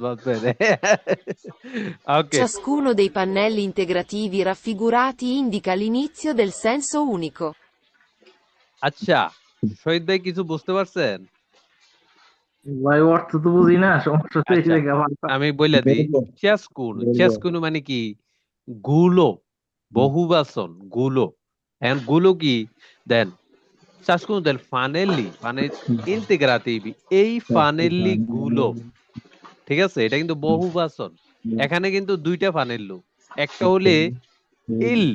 Va bene. Ok. Ciascuno dei pannelli integrativi raffigurati indica l'inizio del senso unico. আচ্ছা, শহীদ ভাই কিছু বুঝতে পারছেন? ভাই অর্থ তো বুঝি না, সমস্যা তো এই আচ্ছা, জায়গা ভাই। আমি বইলা দিই। বলবো চেসকুনো মানে কি? গুলো, বহুবচন, গুলো। এখন গুলো কি? দেন ciascuno del fanelli, integrativi, এই ফানেল্লি গুলো, ঠিক আছে? এটা কিন্তু বহুবচন। এখানে কিন্তু দুইটা ফানেল্লো, একটা হলে ইল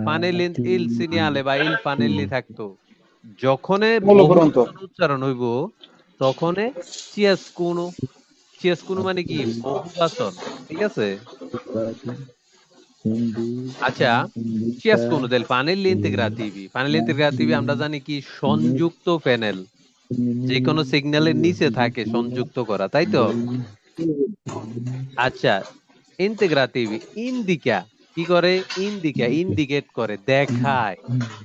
ফানেলিন ইল সিনিয়ালে বা ইল ফানেল্লি থাকতো, যখনে বলো পড়ন্ত বহুবচন উচ্চারণ হইব তখনে চিয়াসকুনো। চিয়াসকুনো মানে কি? বহুবচন, ঠিক আছে? আচ্ছা, ciascuno del panelli integrativi, panelli integrativi আমরা জানি কি? সংযুক্ত প্যানেল, যে কোনো সিগন্যালের নিচে থাকে সংযুক্ত করা, তাই তো? আচ্ছা, ইন্টিগ্রাটিভি ইন্ডিকা কি করে? ইন্ডিকেট করে, দেখায়,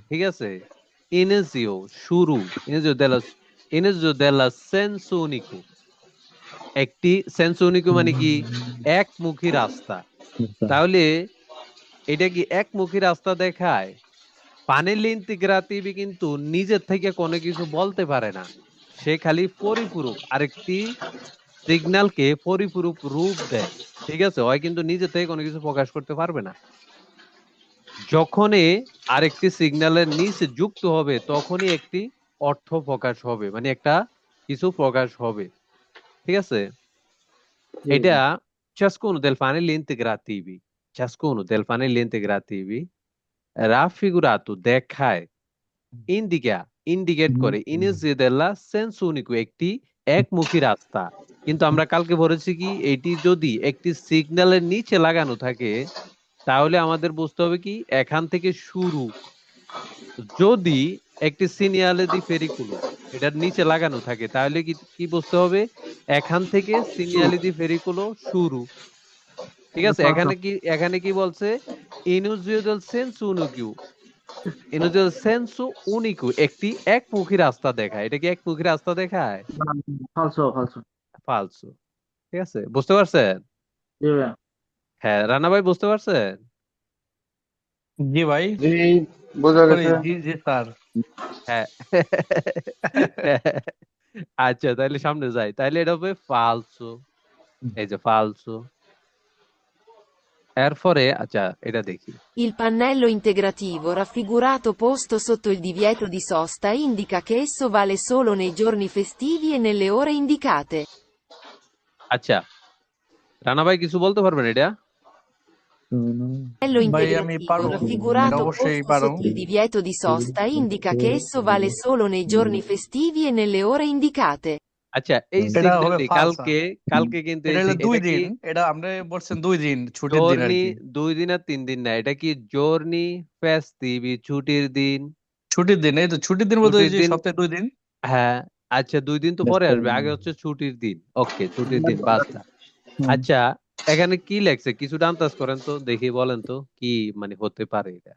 ঠিক আছে? ইনিজিও শুরু, ইনিজিও দেলা সেন্সো উনিকো, একটি সেন্সো উনিকো মানে কি? একমুখী রাস্তা। তাহলে এটা কি একমুখী রাস্তা দেখায়? পানির ইন্টিগ্রাটিভি কিন্তু নিজের থেকে কোনো কিছু বলতে পারে না, সে খালি পরিপূরক, আরেকটি সিগন্যালকে পরিপূরক রূপ দেয়, ঠিক আছে? হয় কিন্তু নিজে থেকে কোনো কিছু প্রকাশ করতে পারবে না। যখনই আরেকটি সিগন্যালের নিচে যুক্ত হবে তখনই একটি অর্থ প্রকাশ হবে, মানে একটা কিছু প্রকাশ হবে, ঠিক আছে? এটা ciascuno del panelli integrativi, ciascuno del panelli integrativi raffigurato দেখায়, ইন্ডিকা ইন্ডিকেট করে, ইনিসিও দেল্লা সেন্স উনিকো, একটি একমুখী রাস্তা। কিন্তু আমরা কালকে পড়েছি কি, এটি যদি একটি সিগন্যালের নিচে লাগানো থাকে তাহলে আমাদের বুঝতে হবে কি এখান থেকে শুরু। যদি একটি সিনিয়ালে দি ফেরিকুলো এটার নিচে লাগানো থাকে তাহলে কি কি বুঝতে হবে? এখান থেকে সিনিয়ালে দি ফেরিকুলো শুরু, ঠিক আছে? এখানে কি বলছে? ইনুজিও দেল সেন্স উনিকো, ইনুজিও সেন্সু উনিকো, একটি একমুখী রাস্তা দেখায়। এটা কি একমুখী রাস্তা দেখায়? ফালসো ফালসো। ফালসু, ঠিক আছে? বুঝতে পারছেন? জি ভাই। হ্যাঁ, রানা ভাই বুঝতে পারছেন? জি ভাই। জি, বোঝা সরি, গেছে। জি জি স্যার। হ্যাঁ। আচ্ছা, তাহলে সামনে যাই, তাহলে এটা হবে ফালসু, এই যে ফালসু। এরপরে আচ্ছা এটা দেখি। Il pannello integrativo raffigurato posto sotto il divieto di sosta indica che esso vale solo nei giorni festivi e nelle ore indicate. আচ্ছা, রানা ভাই কিছু বলতে পারবেন এটা? Pannello ভাই আমি integrativo পারো, এটা raffigurato অবশ্যই posto পারো। sotto il divieto di sosta indica che esso vale solo nei giorni festivi e nelle ore indicate. আচ্ছা, এই এটা হবে সিগন্যালটি ফালসা। কালকে কালকে কিন্তু এটা এই হলো দুই এটা কি দিন, এটা আপনি বলছেন 2 দিন ছুটির দিন আর জোর্নি? কি। 2 দিন আর 3 দিন না, এটা কি জোর্নি ফেস্টিভি, ছুটির দিন। ছুটির দিন, এই তো ছুটির দিন বলতে ওই ছুটির যে দিন, সপ্তাহে 2 দিন। হ্যাঁ। আচ্ছা, 2 দিন তো পরে আসবে, আগে হচ্ছে ছুটির দিন। ওকে, ছুটির দিন, বাসটা। আচ্ছা, এখানে কি লেখছে কিছুটা আন্দাজ করেন তো দেখি, বলেন তো কি মানে হতে পারে এটা?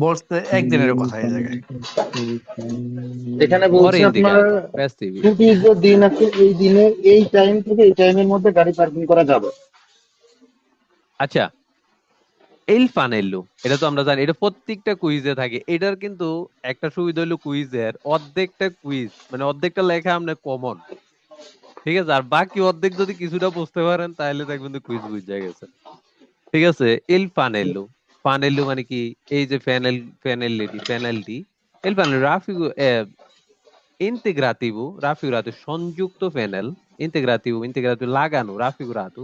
বলছে একদিনের কথা এই জায়গায়। এখানে অর বলছে আপনার ইন্ডিকাto ফেস্টিভি। ছুটির যে দিন আছে এই দিনে এই টাইম থেকে এই টাইমের মধ্যে গাড়ি পার্কিং করা যাবে। আচ্ছা, এল ফানেল্লো, এটা তো আমরা জানি, এটা প্রত্যেকটা কুইজে থাকে। এটার কিন্তু একটা সুবিধা হলো কুইজের অর্ধেকটা কুইজ মানে অর্ধেকটা লেখা আমরা কমন, ঠিক আছে? আর বাকি অর্ধেক যদি কিছুটা বুঝতে পারেন তাহলে দেখবেন যে কুইজ বুঝে গেছে, ঠিক আছে? এল ফানেল্লো, ফানেল্লো মানে কি? এই যে ফ্যানেলটি এল ফানেল রাফিগো ইন্টিগ্রাটিভো রাফিগুরাতো, সংযুক্ত প্যানেল, ইন্টিগ্রাটিভো লাগানো, রাফিগুরাতো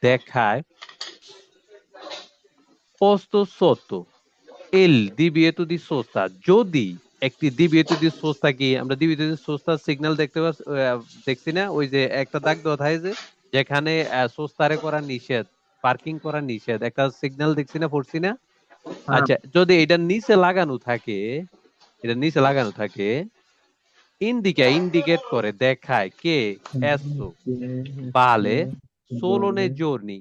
দেখায়, posto sotto il divieto di sosta, যদি একটি divieto di sosta কি? আমরা divieto di sosta সিগন্যাল দেখতে পাচ্ছি, দেখছি না? ওই যে একটা দাগ দেওয়া থাকে যে যেখানে সোস্তারে করা নিষেধ, পার্কিং করা নিষেধ, একটা সিগন্যাল দেখছি না, পড়ছি না? হ্যাঁ। আচ্ছা, যদি এটার নিচে লাগানো থাকে, এটা নিচে লাগানো থাকে, ইন্ডিকেট করে, দেখায় কে? এসো বালে সোলনে জর্নি,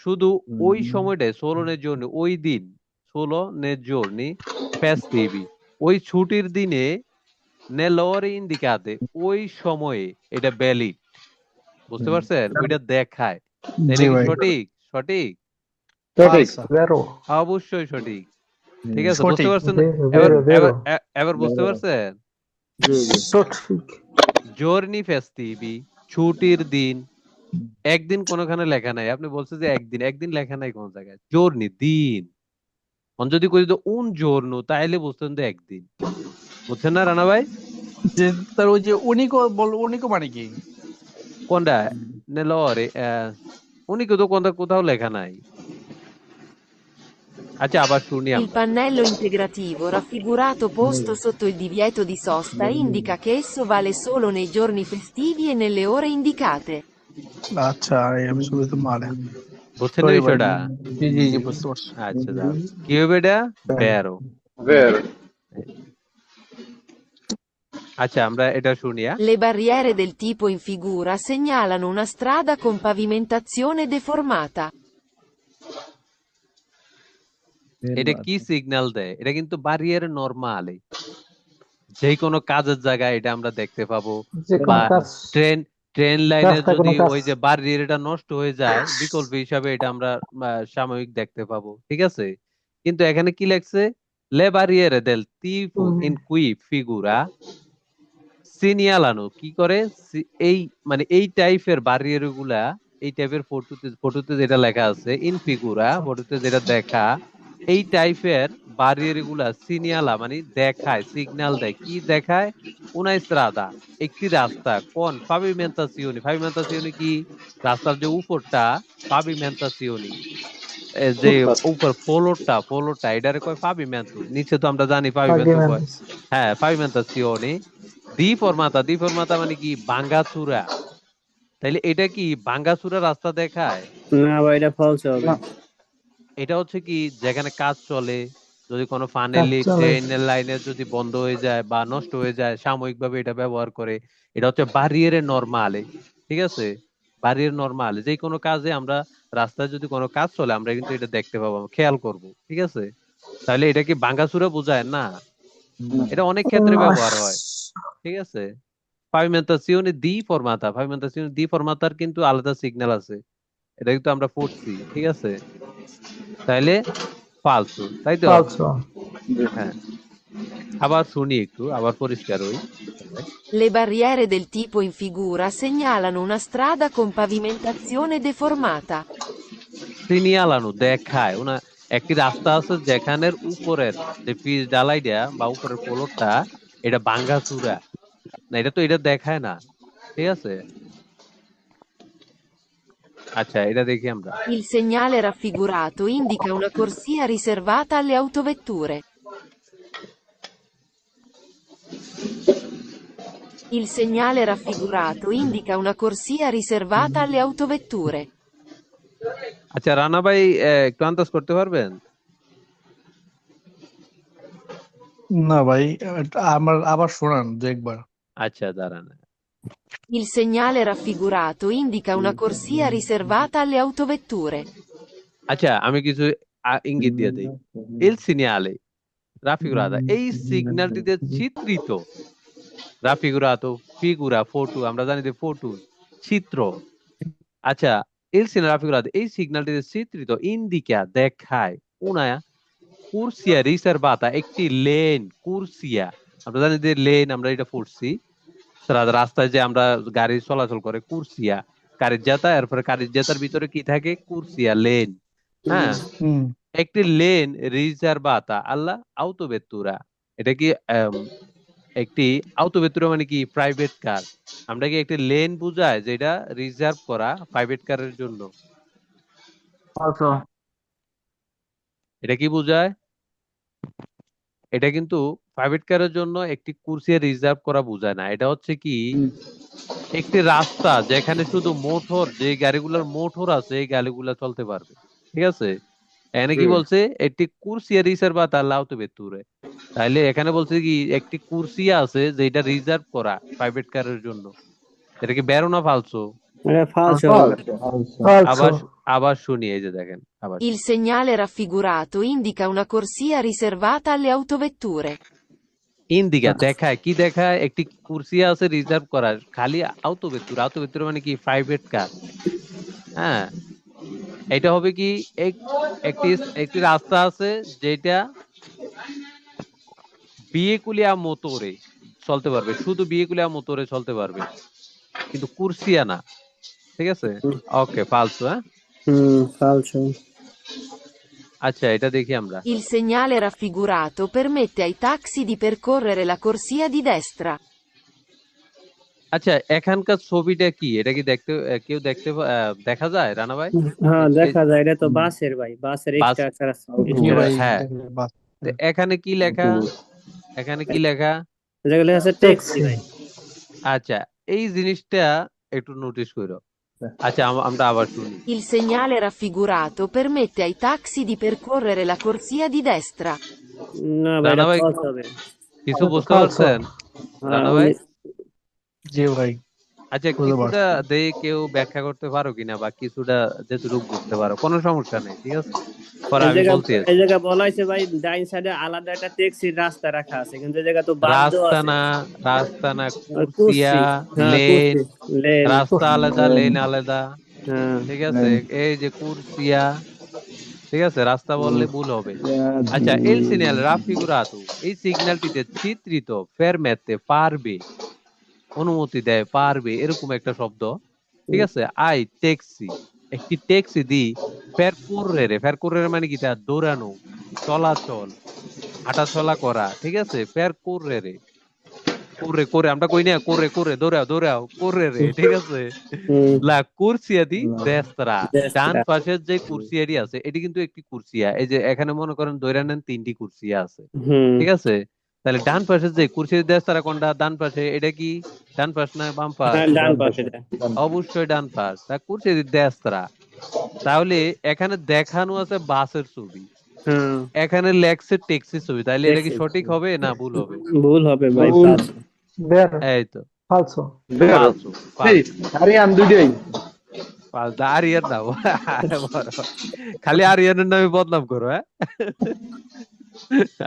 শুধু ওই সময়টায় সোলনের জন্য, ওই দিন সোলনের জন্য ফেস্টিভি, ওই ছুটির দিনে নেলোরে ইন্ডিকাতে, ওই সময়ে এটা ভ্যালিড, বুঝতে পারছেন? ওইটা দেখায়। তাই জি নাকি ভাই সঠিক? সঠিক? সঠিক। আচ্ছা zero, অবশ্যই সঠিক। ঠিক আছে, বুঝতে সঠিক পারছেন? এবার zero, এবার zero. এবার বুঝতে পারছেন? জি জি। সঠিক। giorni festivi, ছুটির দিন। একদিন কোনোখানে লেখা নাই। আপনি বলছেন যে একদিন, একদিন লেখা নাই কোন জায়গায়। giorni দিন। অন যদি কই তো un giorno তাইলে বুঝতেন যে একদিন। বুঝছেন না রানা ভাই? যে তার ওই যে উনিকো মানে কি? কোনটা? নেলরে উনি কিন্তু কোথাও লেখা নাই। আচ্ছা আবার শুনি Il আমরা। pannello integrativo raffigurato posto sotto il divieto di sosta indica che esso vale solo nei giorni festivi e nelle ore indicate. আচ্ছা আমি শুধু মানে বুঝছেন না সরি ভাই বিষয়টা? জি জি জি বুঝতে পারছি আচ্ছা দাঁড়ান। কি হবে এটা? বেরো। Vero. আচ্ছা আমরা এটা শুনি Le barriere del tipo in figura segnalano una strada con pavimentazione deformata. এটা কি সিগন্যাল দেয়? এটা কিন্তু বারিয়ার নরমালি। যে কোনো কাজের জায়গায় এটা আমরা দেখতে পাবো, যে বা কোনো কাজ, ট্রেন ট্রেন লাইনে রাস্তায় যদি কোনো কাজ। ওই যে বারিয়ারটা নষ্ট হয়ে যায়, বিকল্প হিসাবে এটা আমরা সাময়িক দেখতে পাবো। ঠিক আছে, কিন্তু এখানে কি লেখছে? লে বারিয়েরে দেল tipo in cui figura সিনিয়ালানো কি করে এই মানে এই টাইপের বারিয়ার গুলা, এই টাইপের ফটোতে যেটা লেখা আছে ইন ফিগুরা, ফটোতে যেটা দেখা, এই টাইপের বারিয়ার গুলা সিনিয়ালা মানে দেখায়, সিগন্যাল দেয়। কি দেখায়? una strada, একটি রাস্তা। কোন? পাভিমেন্তাসিওনি কি? রাস্তার যে উপরটা, পাভিমেন্তাসিওনি যে Footpath. উপর ফ্লোরটা এটারে কয় পাভিমেন্তো। নিচে তো আমরা জানি পাভিমেন্তো কয়। পার্লামেন্ট। হ্যাঁ, পাভিমেন্তাসিওনি দি ফরমাতা মানে কি? ভাঙ্গাচুরা। তাইলে এটা কি ভাঙ্গাচুরা রাস্তা দেখায়? না ভাই এটা ফলস হবে। না। এটা হচ্ছে কি যেখানে কাজ চলে, যদি কোনো কাজ ফানেলি চলে। ট্রেনের লাইনে যদি বন্ধ হয়ে যায় বা নষ্ট হয়ে যায়, সাময়িকভাবে এটা ব্যবহার করে। এটা হচ্ছে বারিয়েরে নরমালে। ঠিক আছে, বারিয়ের নরমালে যে কোনো কাজে আমরা, রাস্তায় যদি কোনো কাজ চলে আমরা কিন্তু এটা দেখতে পাবো, খেয়াল করব। ঠিক আছে, তাহলে এটা কি ভাঙ্গাচুরা বোঝায় না? এটা অনেক ক্ষেত্রে ব্যবহার হয়। ঠিক আছে, পাভিমেন্তাসিওনি দি ফরমাতার কিন্তু আলাদা সিগন্যাল আছে। এটা কিন্তু আমরা পড়ছি। ঠিক আছে, তাইলে ফালতু, তাই তো? ফালসো। হ্যাঁ, আবার শুনি একটু, আবার পরিষ্কার হই। Le barriere del tipo in figura segnalano una strada con pavimentazione deformata. সিনিয়ালানো দেখায় ওনা একটি রাস্তা আছে যেখানের উপরের যে পিচ ঢালাইটা বা উপরের ফ্লোরটা এটা ভাঙ্গাচুরা। না, এটা তো এটা দেখায় না। ঠিক আছে, আচ্ছা এটা দেখি আমরা। Il segnale raffigurato indica una corsia riservata alle autovetture. Il segnale raffigurato indica una corsia riservata alle autovetture. আচ্ছা রানা ভাই, একটু আন্দাজ করতে পারবেন? না ভাই আমার আবার শোনান দু একবার আচ্ছা দাঁড়ান। Il segnale raffigurato indica una corsia riservata alle autovetture. আচ্ছা আমি কিছু ইঙ্গিত দিয়ে দিই। এল সিনিয়ালে রাফিগুরাদা, এই সিগন্যালটিতে চিত্রিত, রাফিগুরাতো ফিগুরা ফটো, আমরা জানি যে ফটো চিত্র। আচ্ছা, এল সিনা রাফিগুরাদা এই সিগন্যালটিতে চিত্রিত ইন্ডিকা দেখায় una কুরসিয়া রিসার্ভাতা, একটি লেন কুরসিয়া। আমরা জানি যে লেন, আমরা এটা পড়ছি রাস্তায় যে আমরা গাড়ি চলাচল করে কুরসিয়া, গাড়ির জেতা, এরপরে গাড়ির জেতার ভিতরে কি থাকে? কুরসিয়া, লেন। হ্যাঁ, হুম একটি লেন রিজার্ভাতা আল্লাহ আউটোভেতুরা। এটা কি একটি আউটোভেতুরা মানে কি? Private car. আমরা কি একটি লেন বুঝায় যেটা রিজার্ভ করা প্রাইভেট কারের জন্য? ফালসো। এটা কি বুঝায়? এটা কিন্তু প্রাইভেট কারের জন্য একটি কুরসি রিজার্ভ করা বোঝায় না। এটা হচ্ছে কি একটি রাস্তা যেখানে শুধু মোটর, যে গাড়িগুলোর মোটর আছে এই গাড়িগুলো চলতে পারবে। ঠিক আছে, এখানে কি বলছে? একটি কুরসিয়া রিজার্ভ বা তার লাউতে বেতুরে। তাইলে এখানে বলছে কি একটি কুরসিয়া আছে যেটা রিজার্ভ করা প্রাইভেট কারের জন্য। এটা কি বেরো না ফালসো? এটা ফলস হবে। Falso. আবার ফালসো। আবার শুনি, এই যে দেখেন আবার Il segnale raffigurato indica una corsia riservata alle autovetture. ইন্দিকা দেখায় কি দেখায়, একটি কুরসি আছে রিজার্ভ করার, খালি আউতো ভেতর মানে কি প্রাইভেট কার। হ্যাঁ, এটা হবে কি একটি একটি রাস্তা আছে যেটা বিয়েকুলিয়া মোটরে চলতে পারবে, শুধু বিয়েকুলিয়া মোটরে চলতে পারবে, কিন্তু কুরসিয়া না। ঠিক আছে, ওকে ফালতু। হ্যাঁ, falso. আচ্ছা এটা দেখি আমরা। Il segnale raffigurato permette ai taxi di percorrere la corsia di destra. আচ্ছা এখানকার ছবিটা কি, এটা কি দেখতে কেউ দেখা যায় রানা ভাই? হ্যাঁ, এই দেখা যায়, এটা তো বাসের ভাই, বাসের বাস, এক্সট্রা জি ভাই, হ্যাঁ, বাস। তো এখানে কি লেখা, এখানে কি লেখা? যেগুলো আছে ট্যাক্সি ভাই। আচ্ছা এই জিনিসটা একটু নোটিস করো। আচ্ছা আমরা আবার শুনি। Il segnale raffigurato permette ai taxi di percorrere la corsia di destra. না ভাই, রানা এটা ভাই ফলস হবে। কিছু বুঝতে falso। পারছেন রানা ভাই? জি ভাই, আচ্ছা বুঝতে কিছুটা পারছি। দিয়ে কেউ ব্যাখ্যা করতে পারো কিনা, বা কিছুটা যেটুকু বুঝতে পারো, কোনো সমস্যা নেই, ঠিক আছে, পরে এই আমি জায়গা বলতে এই আছি। জায়গা বলা হয়েছে ভাই, ডাইন সাইডে আলাদা একটা ট্যাক্সির রাস্তা রাখা আছে, কিন্তু এই জায়গা তো বাস দেওয়া আছে। রাস্তা না আর কুরসিয়া, কুর্সি, হ্যাঁ লেন, কুর্সি, লেন। রাস্তা আলাদা লেন আলাদা। হ্যাঁ। ঠিক আছে, এই যে কুরসিয়া, ঠিক আছে, রাস্তা বললে ভুল হবে। আচ্ছা এল সিগন্যাল রাফিগুরাতু, এই সিগন্যালটিতে চিত্রিত ফেরমেতে পারবে, অনুমতি দেয়, পারবে, এরকম একটা শব্দ। ঠিক আছে, আই ট্যাক্সি, একটি ট্যাক্সি দি ফের মানে কি, তার দৌড়ানো, চলাচল, হাঁটাচলা করা। ঠিক আছে, ফের করে আমরা কই না, করে দৌড়াও করে রে। ঠিক আছে, হুম। লা কুরসিয়া দি দেস্তারা, ডান দেস্ত্রা। পাশের যে কুরসিয়াটি আছে এটি কিন্তু একটি কুরসিয়া। এই যে এখানে মনে করেন ধরে নেন তিনটি কুরসিয়া আছে। হুম। ঠিক আছে, তাহলে ডান পাশের যে কুরসির দেস্তারা কোনটা, ডান পাশে, এটা কি ডান পাশ না বাম পাশ? হ্যাঁ, ডান পাশে। অবশ্যই ডান পাশ, তা কুরসির দেস্তারা। তাহলে এখানে দেখানো আছে বাসের ছবি, হ্যাঁ, এখানে লেখছে ট্যাক্সির ছবি, তাহলে এটা কি ট্যাক্সি। সঠিক হবে না ভুল হবে? ভুল হবে ভাই, ভুল। falso। বের এই তো ফালসো ফালতু আরে আমি দুইটাই ফালতু আরিয়ান নাম আরে বড়, খালি আরিয়ানের নামে বদনাম করো। হ্যাঁ,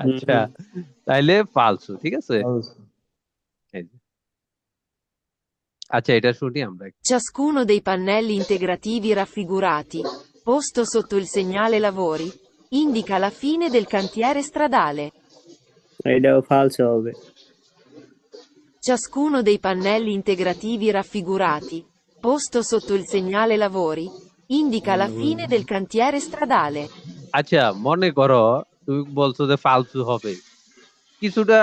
আচ্ছা তাইলে ফালতু। ঠিক আছে, এই যে। আচ্ছা এটা শুনি আমরা। Ciascuno dei pannelli integrativi raffigurati, posto sotto il segnale lavori, indica la fine del cantiere stradale. এটাও falso হবে। Ciascuno dei pannelli integrativi raffigurati, posto sotto il segnale lavori, indica la fine del cantiere stradale. আচ্ছা মনে করো তুমি বলছো যে ফালতু হবে, কিছুটা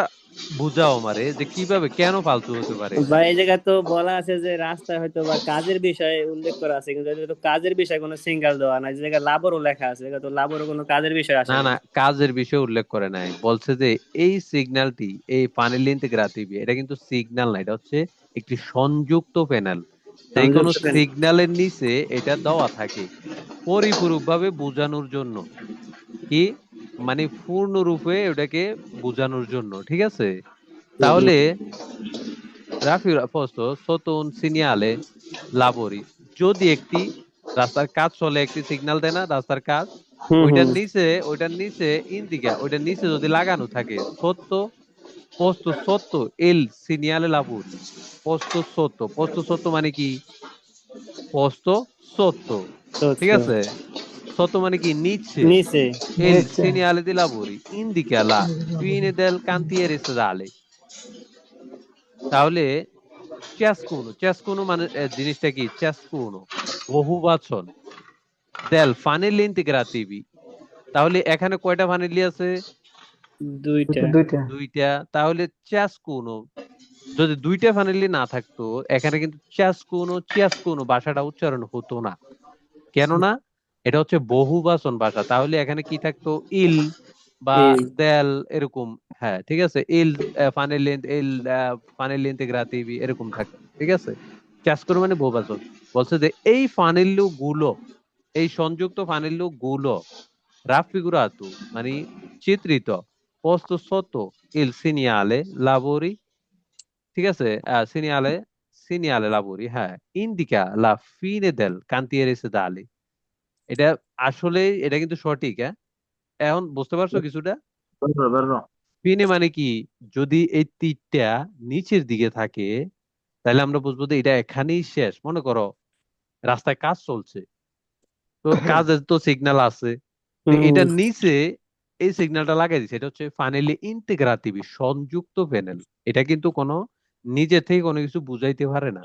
বুঝাও আমারে যে কিভাবে, কেন ফালতু হতে পারে। ভাই এই জায়গা তো বলা আছে যে রাস্তায় হয়তো বা কাজের বিষয়ে উল্লেখ করা আছে, কিন্তু এটা তো কাজের বিষয়ে কোনো সিঙ্গেল দেওয়া নাই। যে জায়গায় লাবরও লেখা আছে, এটা তো লাবরও কোনো কাজের বিষয় আসে না না। না, কাজের বিষয়ে উল্লেখ করে নাই, বলছে যে এই সিগন্যালটি, এই প্যানেল ইন্টিগ্রেটিভ, এটা কিন্তু সিগন্যাল না, এটা হচ্ছে একটি সংযুক্ত প্যানেল। যে কোনো সংযুক্ত প্যানেল। সিগন্যালের নিচে এটা দেওয়া থাকে পরিপূরকভাবে বোঝানোর জন্য, কি মানে পূর্ণরূপে ওটাকে বোঝানোর জন্য। ঠিক আছে, তাহলে রাফি পোস্ট সতুন সিনিয়ালে লাবরি, যদি একটি রাস্তার কাজ চলে, একটি সিগন্যাল দেয় না রাস্তার কাজ, ওইটার নিচে ইন্দিকা, ওইটার নিচে যদি লাগানো থাকে সত্য, পোস্ত সত্য এল সিনিয়ালে লাবরি, পোস্ত সত্য মানে কি, পোস্ত সত্য। ঠিক আছে, সত্য মানে কি নিচে, নিচে। এল সিনিয়ালে দি লাবরি ইন্দিকা লা ফিনে দেল কান্তিয়েরে সেদালে। তাহলে চেসকুনো মানে জিনিসটা কি, চেসকুনো বহুবচন, দেল ফানিলি ইন্টিগ্রাটিভি, তাহলে এখানে কয়টা ফানিলি আছে? দুইটা। দুইটা। তাহলে চেসকুনো, যদি দুইটা ফানিলি না থাকতো এখানে কিন্তু চেসকুনো ভাষাটা উচ্চারণ হতো না। কেননা এটা হচ্ছে বহুবচন ভাষা, তাহলে এখানে কি থাকতো, ইল বা এই দেল এরকম। হ্যাঁ ঠিক আছে, ফানিলি ইন্টিগ্রাটিভি এরকম থাকতো। ঠিক আছে, চেসকুনো মানে বহুবচন। বলছে যে এই ফানিল্লু গুলো, এই সংযুক্ত ফানিল্লু গুলো রাফিগুরাতু মানে চিত্রিত, পোস্ত সত্য ইল সিনিয়ালে লাবোরি। ঠিক আছে, সিনিয়ালে লাবোরি, হ্যাঁ, ইন্দিকা লা ফিনে দেল কান্তিয়েরে সেদালে। এটা আসলে এটা কিন্তু সঠিক। হ্যাঁ, এখন বুঝতে পারছো কিছুটা? বেরো ফিনে মানে কি, যদি এই তীরটা নিচের দিকে থাকে তাহলে আমরা বুঝবো যে এটা এখানেই শেষ। মনে করো রাস্তায় কাজ চলছে, তো কাজের তো সিগন্যাল আছে, তো হুম, এটার নিচে এই সিগন্যালটা লাগাই দিচ্ছে, এটা হচ্ছে ফাইনালি ইন্টিগ্রাটিভি, সংযুক্ত প্যানেল। এটা কিন্তু কোনো নিজে থেকে কোনো কিছু বুঝাইতে পারে না,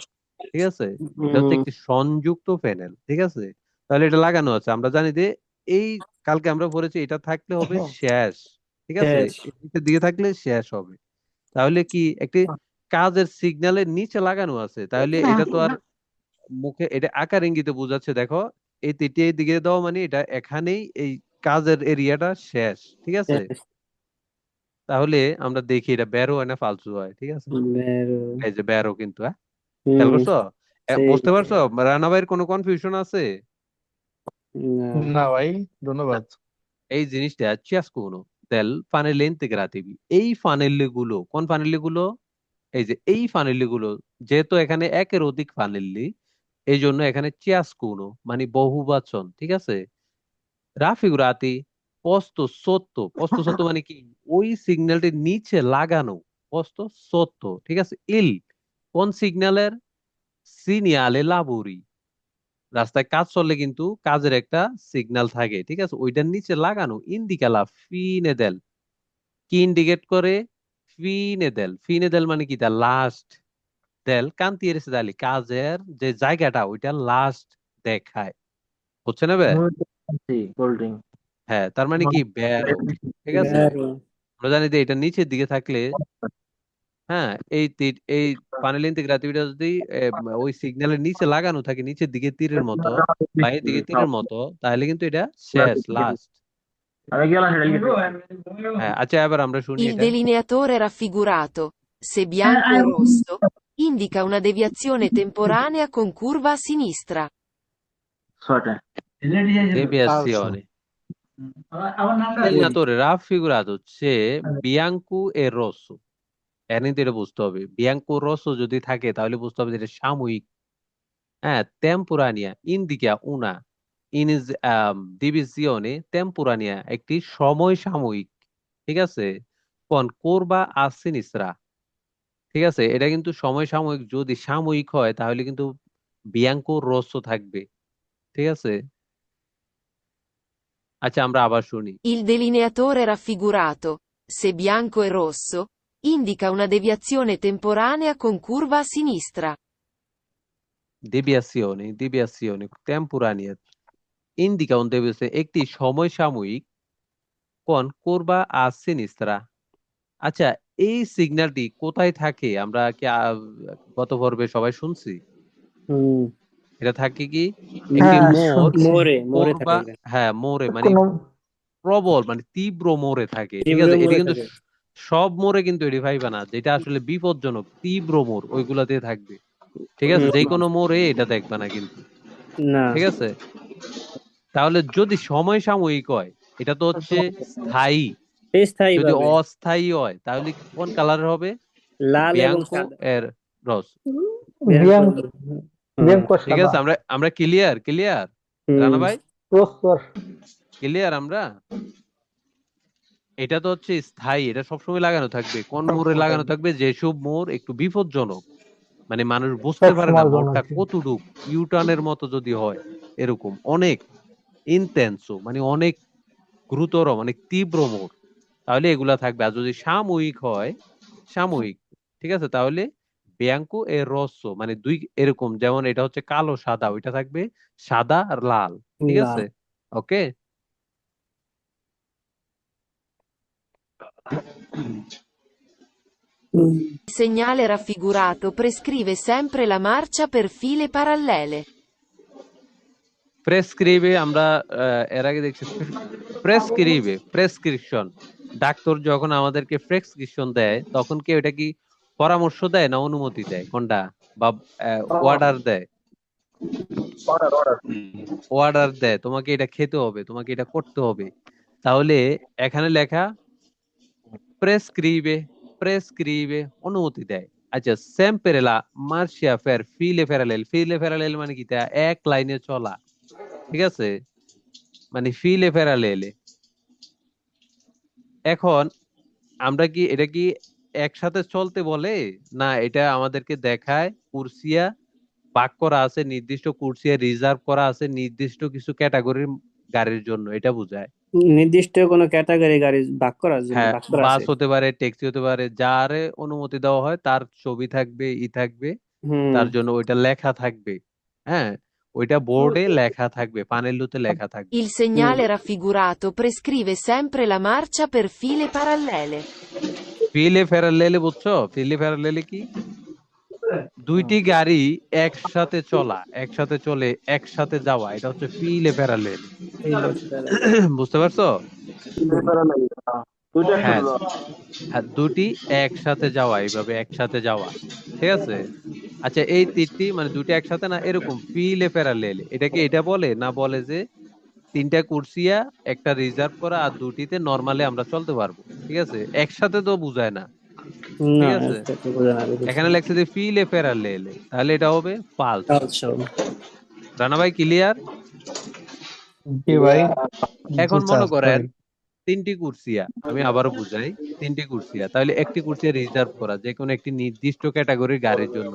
ঠিক আছে। এটা হচ্ছে হুম, একটি সংযুক্ত প্যানেল, ঠিক আছে। তাহলে এটা লাগানো আছে, আমরা জানি যে এই কালকে আমরা পড়েছি এটা থাকলে হবে শেষ, ঠিক আছে। শেষ। এর নিচের দিকে থাকলে শেষ হবে। তাহলে কি একটি কাজের সিগন্যালের নিচে লাগানো আছে, তাহলে এটা তো আর মুখে, এটা আকার ইঙ্গিতে বোঝাচ্ছে, দেখো এই তীরটি এই দিকে দেওয়া মানে এটা এখানেই এই কাজের এরিয়াটা শেষ, ঠিক আছে। শেষ। তাহলে আমরা দেখি এটা ব্যারো হয় না ফালতু হয়, ঠিক আছে। বেরো। এই যে ব্যারো কিন্তু, হ্যাঁ, খেয়াল হুম, করছো? সেই। বুঝতে পারছো রানা ভাইয়ের কোনো কনফিউশন আছে? না। না ভাই, ধন্যবাদ। এই জিনিসটা ciascuno del fanele integrativi, এই ফানেলে গুলো কোন ফানেলে গুলো, এই যে এই ফানেলে গুলো, যেহেতু এখানে একের অধিক ফানেলি, এই জন্য এখানে ciascuno মানে বহুবচন, ঠিক আছে। রাফিগুরাতি পোস্ত সত্য মানে কি, ওই সিগন্যালটির নিচে লাগানো, পোস্ত সত্য, ঠিক আছে। ইল কোন সিগন্যালের, সিনিয়ালে লাবুরি, রাস্তায় কাজ চললে কিন্তু কাজের একটা সিগন্যাল থাকে, ঠিক আছে, ওইটার নিচে লাগানো ইন্দিকালা ফিনে দেল, কি ইন্ডিকেট করে, ফিনে দেল মানে কি, তার লাস্ট, দেল কান্তি এসে দালি, কাজের যে জায়গাটা ওইটা লাস্ট দেখায়, হচ্ছে না বে? Cold drink. হ্যাঁ, তার মানে কি ব্যারো, ঠিক আছে। বেরো। আমরা জানি যে এটা নিচের দিকে থাকলে, হ্যাঁ, এই পানেল ইন্টিগ্রাটিভিটা যদি ওই সিগন্যালের নিচে লাগানো থাকে, নিচের দিকে তীরের মতো বা এই দিকে তীরের মতো, তাহলে কিন্তু এটা শেষ, লাস্ট। আমি গেলাম সেটা হ্যাঁ, আচ্ছা, এবার আমরা শুনি Il এটা। delineatore raffigurato, se bianco e rosso, indica una deviazione temporanea con curva a sinistra. ছয়টা। আচ্ছা। Deviazione. Delineatore raffigurato c'è bianco e rosso. এর কিন্তু এটা বুঝতে হবে, বিয়াঙ্কো রোসো যদি থাকে তাহলে বুঝতে হবে যে এটা সাময়িক। হ্যাঁ, টেম্পোরানিয়া ইন্দিকা উনা ইনিজ ডিভিজিওনে টেম্পোরানিয়া একটি সময় সাময়িক, ঠিক আছে। কোন কোরবা আসিনিসরা, ঠিক আছে, এটা কিন্তু সময় সাময়িক, যদি সাময়িক হয় তাহলে কিন্তু বিয়াঙ্কো রোসো থাকবে, ঠিক আছে। আচ্ছা, আমরা আবার শুনি। Il delineatore raffigurato, se bianco e rosso, indica una deviazione temporanea con curva a sinistra. deviazione temporanea indica un deviazione একটি সময় সাময়িক, কোন কোরবা আসিনিসরা। আচ্ছা, এই সিগন্যালটি কোথায় থাকে, আমরা কি গত পর্বে সবাই শুনছি? হুম। এটা থাকে কি, একটি হ্যাঁ, মোর, শুনছি। মোরে মোরে থাকে কোরবা, এটা। হ্যাঁ মোড়ে মানে কোনো প্রবল মানে তীব্র মোড়ে থাকে, ঠিক তীব্র আছে। এটি মোরে কিন্তু থাকে। সব মোড়ে কিন্তু এটি পাইবে না, যেটা আসলে বিপজ্জনক তীব্র মোড় ওইগুলাতে থাকবে, ঠিক আছে। যে হুম, কোনো মোড়ে এটা দেখবে না কিন্তু, না। ঠিক আছে। তাহলে যদি সময় সাময়িক হয়, এটা তো হচ্ছে স্থায়ী। স্থায়ী যদি ভাবে। অস্থায়ী হয় তাহলে কোন কালারের হবে, লাল এবং বিয়াঙ্কো সাদা। এর রস, বিয়াঙ্কো। বিয়াম হুম, বিয়াম ঠিক সাদা। আছে। আমরা আমরা ক্লিয়ার হুম, রানা ভাই, প্রস্তর। ক্লিয়ার আমরা। এটা তো হচ্ছে স্থায়ী, এটা সবসময় লাগানো থাকবে, কোন মোড়ে লাগানো থাকবে, যেসব মোড় একটু বিপজ্জনক, মানে মানুষ বুঝতে সব পারে না সময়ের জন্য মোড়টা আর কি। কতটুক, ইউটার্নের মতো যদি হয়, এরকম অনেক ইন্টেন্সো মানে অনেক গুরুতর অনেক তীব্র মোড়, তাহলে এগুলা থাকবে। আর যদি সাময়িক হয়, সাময়িক, ঠিক আছে, তাহলে বিয়াঙ্কো এর রস্য মানে দুই এরকম, যেমন এটা হচ্ছে কালো সাদা, ওইটা থাকবে সাদা আর লাল, ঠিক লাল। আছে। ওকে। হুম। Il segnale raffigurato prescrive sempre la marcia per file parallele. প্রেসক্রিবে আমরা এর আগে দেখছি, প্রেসক্রিপশন, ডাক্তার যখন আমাদেরকে প্রেসক্রিপশন দেয় তখন কি ওটা কি পরামর্শ দেয় না অনুমতি দেয়, কোনটা, বা অর্ডার দেয়? Order order. অর্ডার দেয়, তোমাকে এটা খেতে হবে, তোমাকে এটা করতে হবে। তাহলে এখানে লেখা প্রেসক্রিবে, প্রেসক্রিবে অনুমতি দেয়। আচ্ছা, সেম্পেরেলা মার্শিয়া ফের ফিলে ফেরালেল মানে কি, তা এক লাইনে চলা, ঠিক আছে, মানে ফিলে ফেরালেলে। এখন আমরা কি এটা কি একসাথে চলতে বলে, না এটা আমাদেরকে দেখায় কুরসিয়া ভাগ করা আছে, নির্দিষ্ট কুরসিয়া রিজার্ভ করা আছে নির্দিষ্ট কিছু ক্যাটাগরির গাড়ির জন্য, এটা বোঝায়? নির্দিষ্ট কোনো ক্যাটাগরি গাড়ি ভাগ করার জন্য হ্যাঁ, ভাগ করা বাস আছে। হতে পারে, ট্যাক্সি হতে পারে, যারে অনুমতি দেওয়া হয় তার ছবি থাকবে, থাকবে, হুম। তার জন্য ওইটা লেখা থাকবে। হ্যাঁ, ওইটা বোর্ডে লেখা থাকবে, পানেলুতে লেখা থাকবে। Il segnale raffigurato prescrive sempre la marcia per file parallele. ফিলে প্যারালেলে বুঝছো? ফিলে প্যারালেলে কি? দুইটি গাড়ি একসাথে চলা, একসাথে চলে একসাথে যাওয়া, এটা হচ্ছে ফিলে প্যারালেল। বুঝতে পারছো? দুইটা হ্যাঁ, একসাথে যাওয়া। হ্যাঁ, দুটি একসাথে যাওয়া, এইভাবে একসাথে যাওয়া, ঠিক আছে? আচ্ছা, এই তিনটি মানে দুটি একসাথে না, এরকম ফিলে প্যারালেল, এটাকে এটা বলে না, বলে যে তিনটা কুরসিয়া একটা রিজার্ভ করা আর দুটিতে নরমালি আমরা চলতে পারবো, ঠিক আছে? একসাথে তো বুঝায় না, না, ঠিক আছে? একসাথে বোঝা না, বুঝেছি। এখানে লেখছে যে ফিলে প্যারালেল, তাহলে এটা হবে পালস। আচ্ছা। রানা ভাই ক্লিয়ার? কি ভাই? এখন জি মনে স্যার, করেন sorry। তিনটি কুরসিয়া, আমি আবারও বুঝাই, তিনটি কুরসিয়া, তাহলে একটি কুরসিয়া রিজার্ভ করা যে কোনো একটি নির্দিষ্ট ক্যাটাগরির গাড়ির জন্য,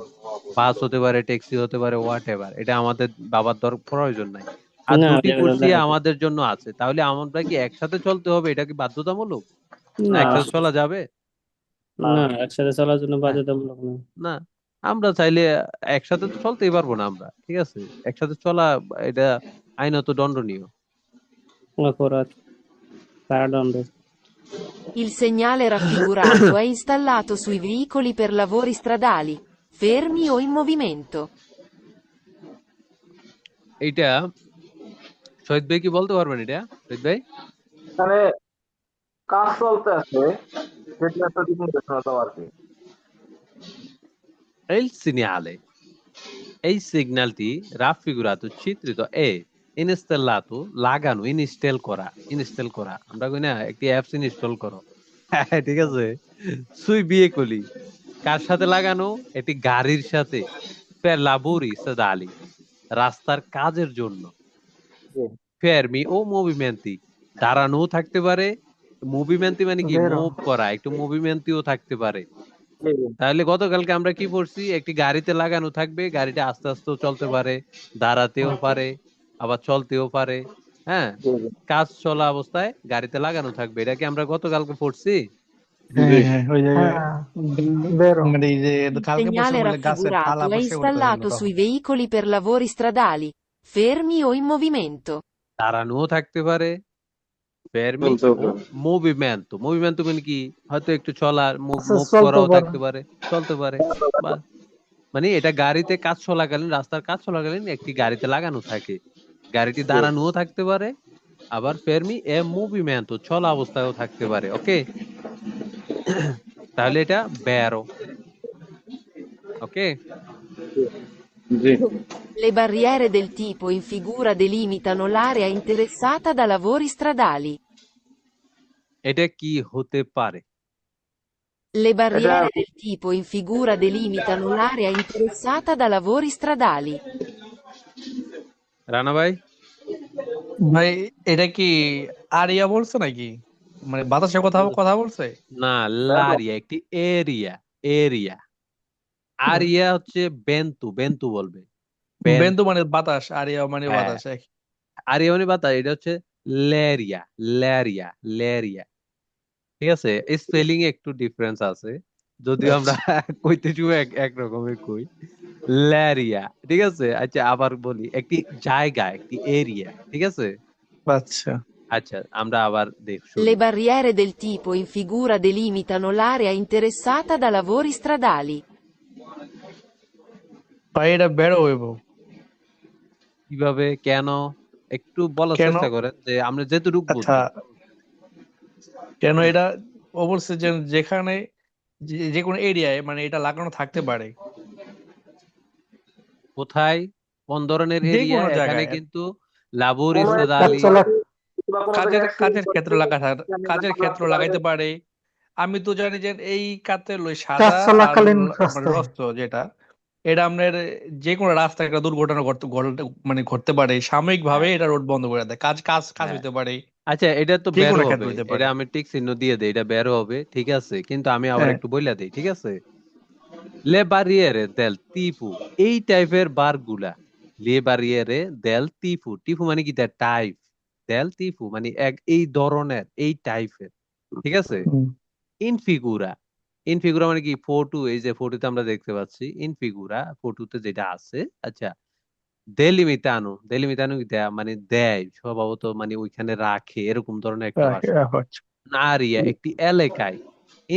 বাস হতে পারে, ট্যাক্সি হতে পারে, হোয়াট এভার, এটা আমাদের বাবার প্রয়োজন নাই। আর না, দুটি এগুলো কুরসিয়া লেখা থাকে। আমাদের জন্য আছে, তাহলে আমরা কি একসাথে চলতে হবে? এটা কি বাধ্যতামূলক? না, না, একসাথে চলা যাবে না, একসাথে চলার জন্য বাধ্যতামূলক না। না? আমরা চাইলে একসাথে তো চলতেই পারবো না আমরা, ঠিক আছে? একসাথে চলা এটা আইনত দণ্ডনীয়। অপরাধ, কারাদণ্ড। Il segnale raffigurato è installato sui veicoli per lavori stradali, fermi o in movimento. এইটা শহীদ ভাই কি বলতে পারবেন? এটা শহীদ ভাই? এখানে কাজ চলতে আছে, সেটা একটা দিক নির্দেশনা দাও আর কি। Il segnale, এই সিগন্যালটি রাফিগুরাতো চিত্রিত ইনস্টলাতো লাগানো, ইনস্টল করা, আমরা কই না একটি অ্যাপস ইনস্টল করো, হ্যাঁ, ঠিক আছে? সুই বিয়ে কলি কার সাথে লাগানো? একটি গাড়ির সাথে, per lavori stradali, রাস্তার কাজের জন্য, fermi o movimenti, দাঁড়ানো থাকতে পারে, মুভিমেন্টি মানে কি মুভ করা, একটু মুভিমেন্টিও থাকতে পারে। তাহলে গতকালকে আমরা কি পড়ছি? একটি গাড়িতে লাগানো থাকবে, গাড়িটা আস্তে আস্তে চলতে পারে, দাঁড়াতেও পারে, আবার চলতেও পারে। হ্যাঁ, কাজ চলা অবস্থায় গাড়িতে লাগানো থাকবে, এটা কি আমরা গতকালকে পড়ছি? হ্যাঁ হ্যাঁ, ওই যে মানে এই যে Il কালকে পরশু segnale বলে গাছের থালা raffigurato è পরিষ্কার করতেছিল installato তো। sui veicoli per lavori stradali, fermi o in movimento. দাঁড়ানোও থাকতে পারে, ফেরমি চলতেও ও পারে। মুভিমেন্টো মানে কি, হয়তো একটু চলার মুভ চলতে করাও পারে। থাকতে পারে, চলতে পারে। বা মানে এটা গাড়িতে কাজ চলাকালীন, রাস্তার কাজ চলাকালীন একটি গাড়িতে লাগানো থাকে, গাড়িটি দাঁড়ানোও থাকতে পারে, আবার ফেরমি এ মুভিমেন্টো চলা অবস্থায়ও থাকতে পারে। ওকে, তাহলে এটা বেরো। ওকে, জি। Le barriere del tipo in figura delimitano l'area interessata da lavori stradali. এটা কি হতে পারে? Le barriere del tipo in figura delimitano l'area interessata da lavori stradali. Rana ভাই? ভাই এটা কি আরিয়া বলছে নাকি? মানে বাতাসের কথা বলছে? না, লারিয়া একটি এরিয়া, এরিয়া। আরিয়া হচ্ছে বেন্তু বলবে, বেন্দু মানে বাতাস, আরিয়া মানে হ্যাঁ, বাতাস এক। আরিয়া মানে বাতাস, এটা হচ্ছে লেরিয়া, লেরিয়া, লেরিয়া, ঠিক আছে? স্পেলিং একটু ডিফারেন্স আছে, যদিও আমরা কইতে সময় একরকমের কই, লেরিয়া, ঠিক আছে? আচ্ছা, আবার বলি, একটি জায়গা, একটি এরিয়া, ঠিক আছে? আচ্ছা, আচ্ছা, আমরা আবার শুনি। Le barriere del tipo in figura delimitano l'area interessata da lavori stradali. ভাই এটা বেরো হইব কিভাবে, কেন, একটু বলার কেন? চেষ্টা করেন যে আমরা যেটুকু আচ্ছা, বুঝি। কেন এটা ও বলছে যে যেখানে যে কোনো এরিয়ায় মানে এটা লাগানো থাকতে পারে, কোথায়, কোন ধরনের যে এরিয়া? কোনো এখানে জায়গায় কিন্তু লাবোরি কোনো একটা সোদালি, বা কোনো কাজের জায়গায় কাজের accident ক্ষেত্র করতে কাজের ক্ষেত্র পারে। লাগাইতে পারে। আমি তো জানি যে এই কাতে লই কাজ সাদা আর চলাকালীন মানে রাস্তায়। রস্ত যেটা, এটা আপনার যে কোনো রাস্তায় একটা দুর্ঘটনা মানে ঘটতে পারে, সাময়িক ভাবে হ্যাঁ, এটা রোড বন্ধ করে দেয়, কাজ হ্যাঁ, হইতে পারে, আচ্ছা, এটা তো যে বের কোনো হবে, ক্ষেত্রে হইতে পারে। এটা আমি টিক চিহ্ন দিয়ে দেই, এটা বের হবে, ঠিক আছে, কিন্তু আমি আবার হ্যাঁ একটু বইলা দেই, ঠিক আছে। লে বারিয়েরে দেল তিফু, এই টাইপের বার গুলা, লে বারিয়েরে দেল তিফু, টিফু মানে কি টাইপ, দেল তিফু মানে এক এই ধরনের এই টাইপের, ঠিক আছে। হুম। ইনফিগুরা, ইনফিগুরা মানে কি ফটো, এই যে ফটোতে আমরা দেখতে পাচ্ছি ইনফিগুরা, ফটোতে যেটা আছে। আচ্ছা, দেলিমিতানো, দেলিমিতানো কি দেয়া মানে দেয় স্বভাবত, মানে ওইখানে রাখে, এরকম ধরনের একটা ভাষা। আচ্ছা। আরিয়া একটি এলাকায়,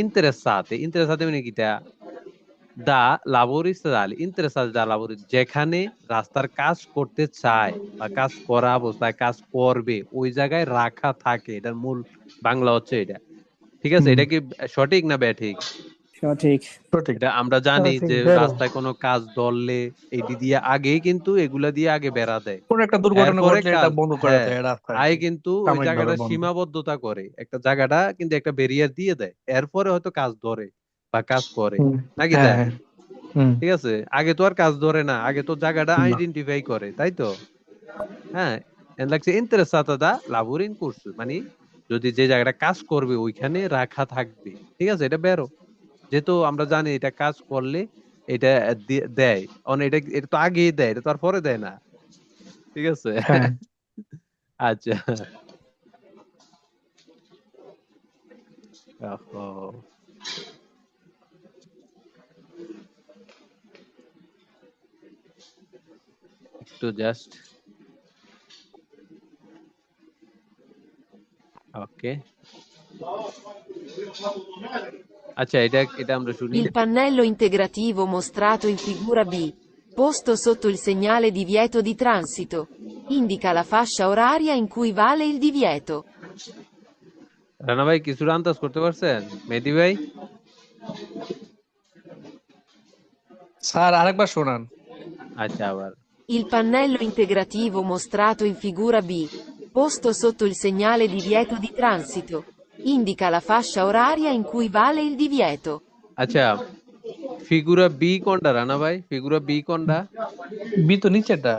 ইন্টারেসাতে, ইন্টারেসাতে মানে কি দা লাবোরিস্তা দাল, ইন্টারেসাতে দা লাবোরি, যেখানে রাস্তার কাজ করতে চায় বা কাজ করা অবস্থায় কাজ করবে ওই জায়গায় রাখা থাকে, এটার মূল বাংলা হচ্ছে এটা, ঠিক আছে। হুম। এটা কি সঠিক না ব্যাঠিক? সঠিক। সঠিক। এটা আমরা জানি সঠিক, যে বেরো। রাস্তায় কোনো কাজ ধরলে এটি দিয়ে আগেই কিন্তু এগুলা দিয়ে আগে বেড়া দেয়, কোন একটা দুর্ঘটনা এরপরে ঘটলে এটা কাজ, বন্ধ করে হ্যাঁ, দেয় রাস্তায়, আগে কিন্তু ওই সাময়িকভাবে জায়গাটা বন্ধ। সীমাবদ্ধতা করে, একটা জায়গাটা কিন্তু একটা ব্যারিয়ার দিয়ে দেয়, এরপরে হয়তো কাজ ধরে বা কাজ করে, হুম। নাকি হ্যাঁ দেয়, হ্যাঁ। হুম। ঠিক আছে। আগে তো আর কাজ ধরে না, আগে তো জায়গাটা না। আইডেন্টিফাই করে, তাই তো। হ্যাঁ, লাগছে ইন্টারেস্টাতা দা লাবোরিন করছে মানে যদি যে জায়গাটা কাজ করবে ওইখানে রাখা থাকবে, ঠিক আছে, এটা বেরো, যেহেতু আমরা জানি এটা কাজ করলে এটা দেয়, এটা এটা তো আগেই দেয়, এটা তো আর পরে দেয় না, ঠিক আছে। হ্যাঁ। আচ্ছা, ওহো, একটু জাস্ট, ওকে। আচ্ছা, এটা এটা আমরা শুনি। Il pannello integrativo mostrato in figura B, posto sotto il segnale divieto di transito, indica la fascia oraria in cui vale il divieto. Rana ভাই কিছুটা আন্দাজ করতে পারছেন? মেহেদী ভাই? স্যার আরেকবার শোনান। আচ্ছা, আবার Il pannello integrativo mostrato in figura B, posto sotto il segnale divieto di transito, indica la fascia oraria in cui vale il divieto. আচ্ছা, ফিগুরা বি কোনটা রানা ভাই? ফিগুরা বি কোনটা? বি তো নিচেটা।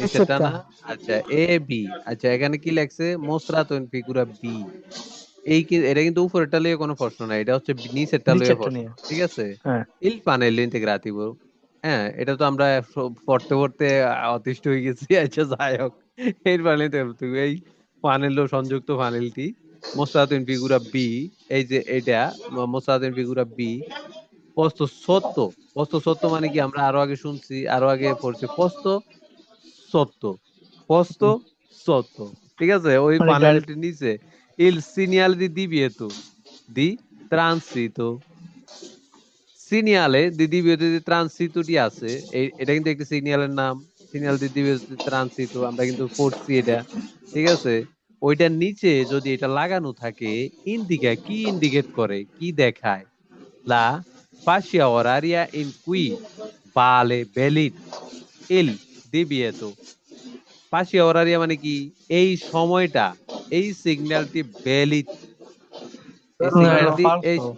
নিচেরটা না? আচ্ছা, এ বি। আচ্ছা, এখানে কি লেখছে? মোসরাতুন ফিগুরা বি। এই কি এটা কিন্তু উপরেরটা লইয়া কোনো প্রশ্ন নাই, এটা হচ্ছে নিচেরটা লইয়া নিচেরটা প্রশ্ন, নিয়ে। ঠিক আছে। হ্যাঁ। ইল পানেল ইন্টিগ্রাতিভো, হ্যাঁ, এটা তো আমরা পড়তে পড়তে অতিষ্ঠ হয়ে গেছি। আচ্ছা, যাই হোক, এর পানেল এই পানেল সংযুক্ত পানেলটি মোসরাতুন ফিগুরা বি, এই যে এটা মোসরাতুন ফিগুরা বি পোস্ত সত্য, পোস্ত সত্য মানে কি আমরা আরো আগে শুনছি, আরো আগে পড়ছি পোস্ত সত্য, পোস্ত সত্য, ঠিক আছে। ওই মানে গাড়ি। প্যানেলটির নিচে il segnale di divieto di transito, সিনিয়ালে দি divieto di transito টি আছে, এটা কিন্তু একটা সিনিয়ালের নাম, সিনিয়াল দি divieto di transito আমরা কিন্তু পড়ছি এটা, ঠিক আছে। ওইটার নিচে যদি এটা লাগানো থাকে, ইন্ডিকা কি ইন্ডিকেট করে, কি দেখায়, la fascia oraria in cui vale valid il divieto, fascia oraria মানে কি, এই সময়টা, এই সিগন্যালটি ভ্যালিড, এই সিগন্যালটি এই, ফালসো।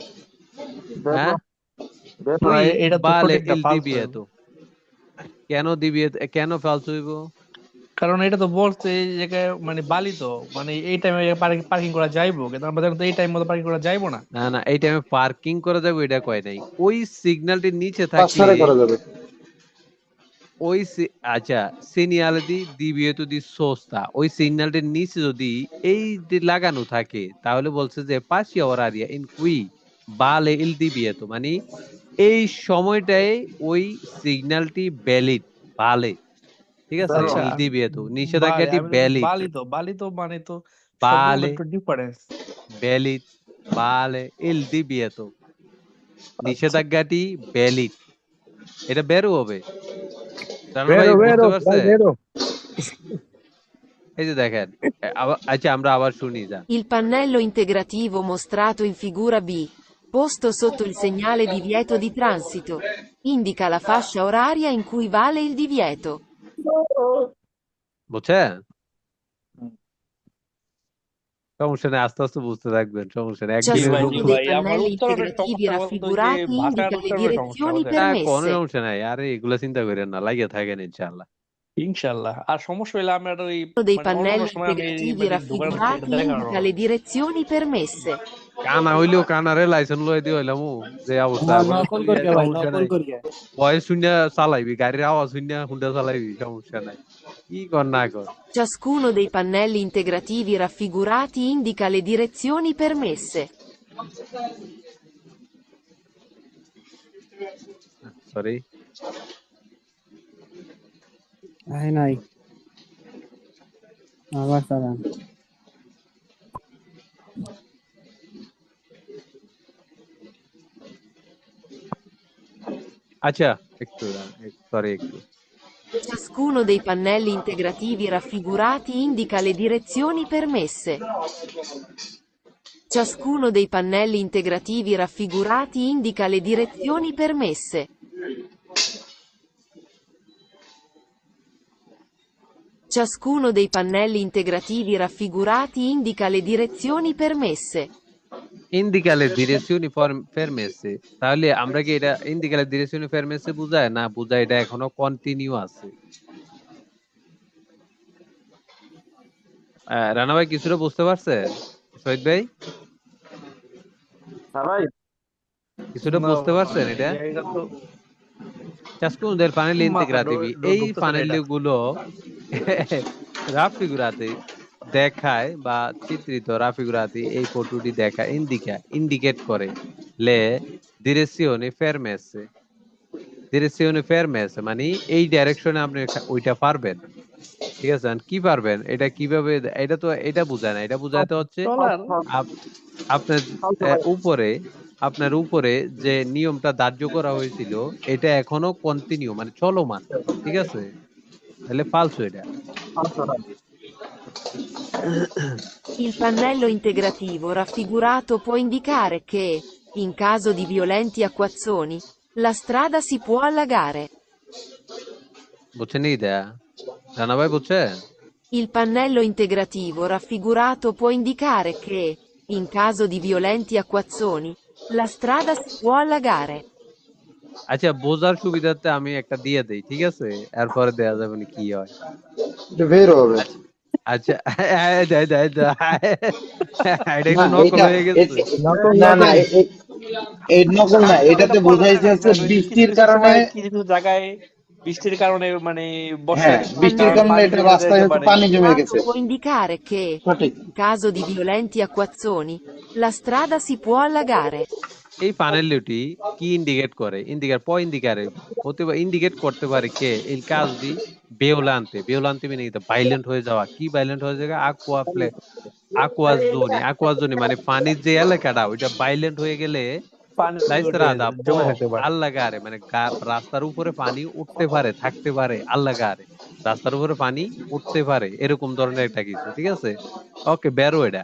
হ্যাঁ, দেখো qui এটা তো vale সঠিকটা, il ফালসো। divieto, কেন divieto, কেন ফালতু হইব? কারণ এটা তো বলছে এই জায়গায় মানে বালি তো, মানে এই টাইমে পার্কিং করা যাইবো, কিন্তু আমরা জানি তো এই টাইম মতো পার্কিং করা যাইবো না। না না, এই টাইমে পার্কিং করা যাবে এটা কয় নাই, ওই সিগন্যালটির নিচে পাঁচ থাকলে করা যাবে। ওই আচ্ছা, সিনিয়ালিটি divieto di sosta, ওই সিগন্যালটির নিচে যদি এই যে লাগানো থাকে তাহলে বলছে যে fascia oraria in cui vale il divieto, মানে এই সময়টায় ওই সিগন্যালটি ভ্যালিড, ভালে, ঠিক আছে, আচ্ছা। il divieto বালি, নিষেধাজ্ঞাটি আমি ভ্যালিড, বালি তো মানে তো শব্দগুলো ভালে একটু ডিফারেন্স। ভ্যালিড, ভালে il divieto, নিষেধাজ্ঞাটি ভ্যালিড, এটা বেরো হবে। রানা ভাই বুঝতে পারছে? এই যে দেখেন, আচ্ছা আমরা আবার শুনি যা। Il pannello integrativo mostrato in figura B, posto sotto il segnale divieto di transito, indica la fascia oraria in cui vale il divieto. বুঝছেন? সমস্যা নেই, আস্তে আস্তে বুঝতে থাকবেন, সমস্যা নেই, জি একদিনে ভাই, Ciascuno জি রুখতে dei ভাই, আমার pannelli উচ্চারণের integrativi সমস্যা বলতো যে raffigurati ভাষার indica le উচ্চারণের সমস্যা direzioni আমাদের। কোনো permesse. সমস্যা নাই, আরে এগুলা চিন্তা করেন না, লাগিয়ে থাকেন ইনশাআল্লাহ। ইনশাল্লাহ। আর সমস্যা হইলে আমি একটা ওই dei মানে অন্য কোনো pannelli সময় আমি integrativi মানে দোকানে এটা raffigurati দেখাবো। indica le direzioni permesse. কানা হইলেও কানারে লাইসেন্স লই দিয়ে হইলাম যে অবস্থা এখন নকল তুই করিয়া ভাই, সমস্যা নকল নাই, করিয়া। ভয়েস শুনে চালাইবি, গাড়ির আওয়াজ শুনে হুন্ডা চালাইবি, সমস্যা নাই, কি কর না কর। Ciascuno dei pannelli integrativi raffigurati indica le direzioni permesse. Sorry, নাই আবার চালান। আচ্ছা একটু সরি একটু Ciascuno dei pannelli integrativi raffigurati indica le direzioni permesse. Ciascuno dei pannelli integrativi raffigurati indica le direzioni permesse. Ciascuno dei pannelli integrativi raffigurati indica le direzioni permesse. ইন্ডিকালে ডিরেকশনি ফেরমেসে, তাহলে আমরা কি এটা ইন্ডিকালে ডিরেকশনি ফেরমেসে বুঝায় না বুঝায় এটা এখনো কন্টিনিউ আছে? রানা ভাই কিছুটা বুঝতে পারছে? শহীদ ভাই হ্যাঁ ভাই, কিছুটা না বুঝতে পারছেন এটা? এটা তো ciascuno del panelli মাথা integrativi, এই ঢুকতেছে না panelli এটা। গুলো রাফিগুরাতে দেখায় বা চিত্রিত রাফিগুরাতে এই ফটোটি দেখায় ইন্ডিকেট করে লে direzione fermesse, direzione fermesse মানে এই ডাইরেকশনে আপনি ওইটা পারবেন, ঠিক আছে? আর কি পারবেন এটা কিভাবে, এটা তো এটা বোঝায় না, এটা বোঝাতে হচ্ছে চলার আপনার উপরে আপনার উপরে যে নিয়মটা ধার্য করা হয়েছিল এটা এখনো কন্টিনিউ মানে চলমান, ঠিক আছে? তাহলে ফালসু এটা। Il pannello integrativo raffigurato può indicare che, in caso di violenti acquazzoni, la strada si può allagare. বুঝছেন এটা? রানা ভাই বুঝছেন? Il pannello integrativo raffigurato può indicare che, in caso di violenti acquazzoni, la strada si può allagare. আচ্ছা বোঝার সুবিধার্থে আমি একটা দিয়ে দেই, ঠিক আছে? এরপরে দেয়া যাবে না কি হয়। এটা বের হবে। আচ্ছা এটা না একটু নকল এটা হয়ে গেছে। না না এই নকল না, এটাতে বোঝাইছে হচ্ছে কিছু বৃষ্টির কিছু কারণে। সময় কিছু কিছু জায়গায় বৃষ্টির কারণে মানে হ্যাঁ, বর্ষায় বৃষ্টির কারণে পানি এটা জমে রাস্তায় যেতে হচ্ছে পারে। পানি জমে গেছে। Può indicare che, সঠিক। in caso di violenti acquazzoni, la strada si può allagare. এই প্যানেলটি কি ইন্ডিকেট করে? ইন্ডিকেট করতে পারে কে এই কাজটি বেউলান্তে মানে ভাইলেন্ট হয়ে যাওয়া, কি ভাইলেন্ট হয়ে যাওয়া? আকুয়াজোনি মানে পানির যে এলাকাটা ওইটা ভাইলেন্ট হয়ে গেলে পানি জমে থাকতে পারে। আল্লাগারে মানে রাস্তার উপরে পানি উঠতে পারে, থাকতে পারে, আল্লাগারে রাস্তার উপরে পানি উঠতে পারে, এরকম ধরনের একটা কিছু, ঠিক আছে? ওকে, বেরো এটা,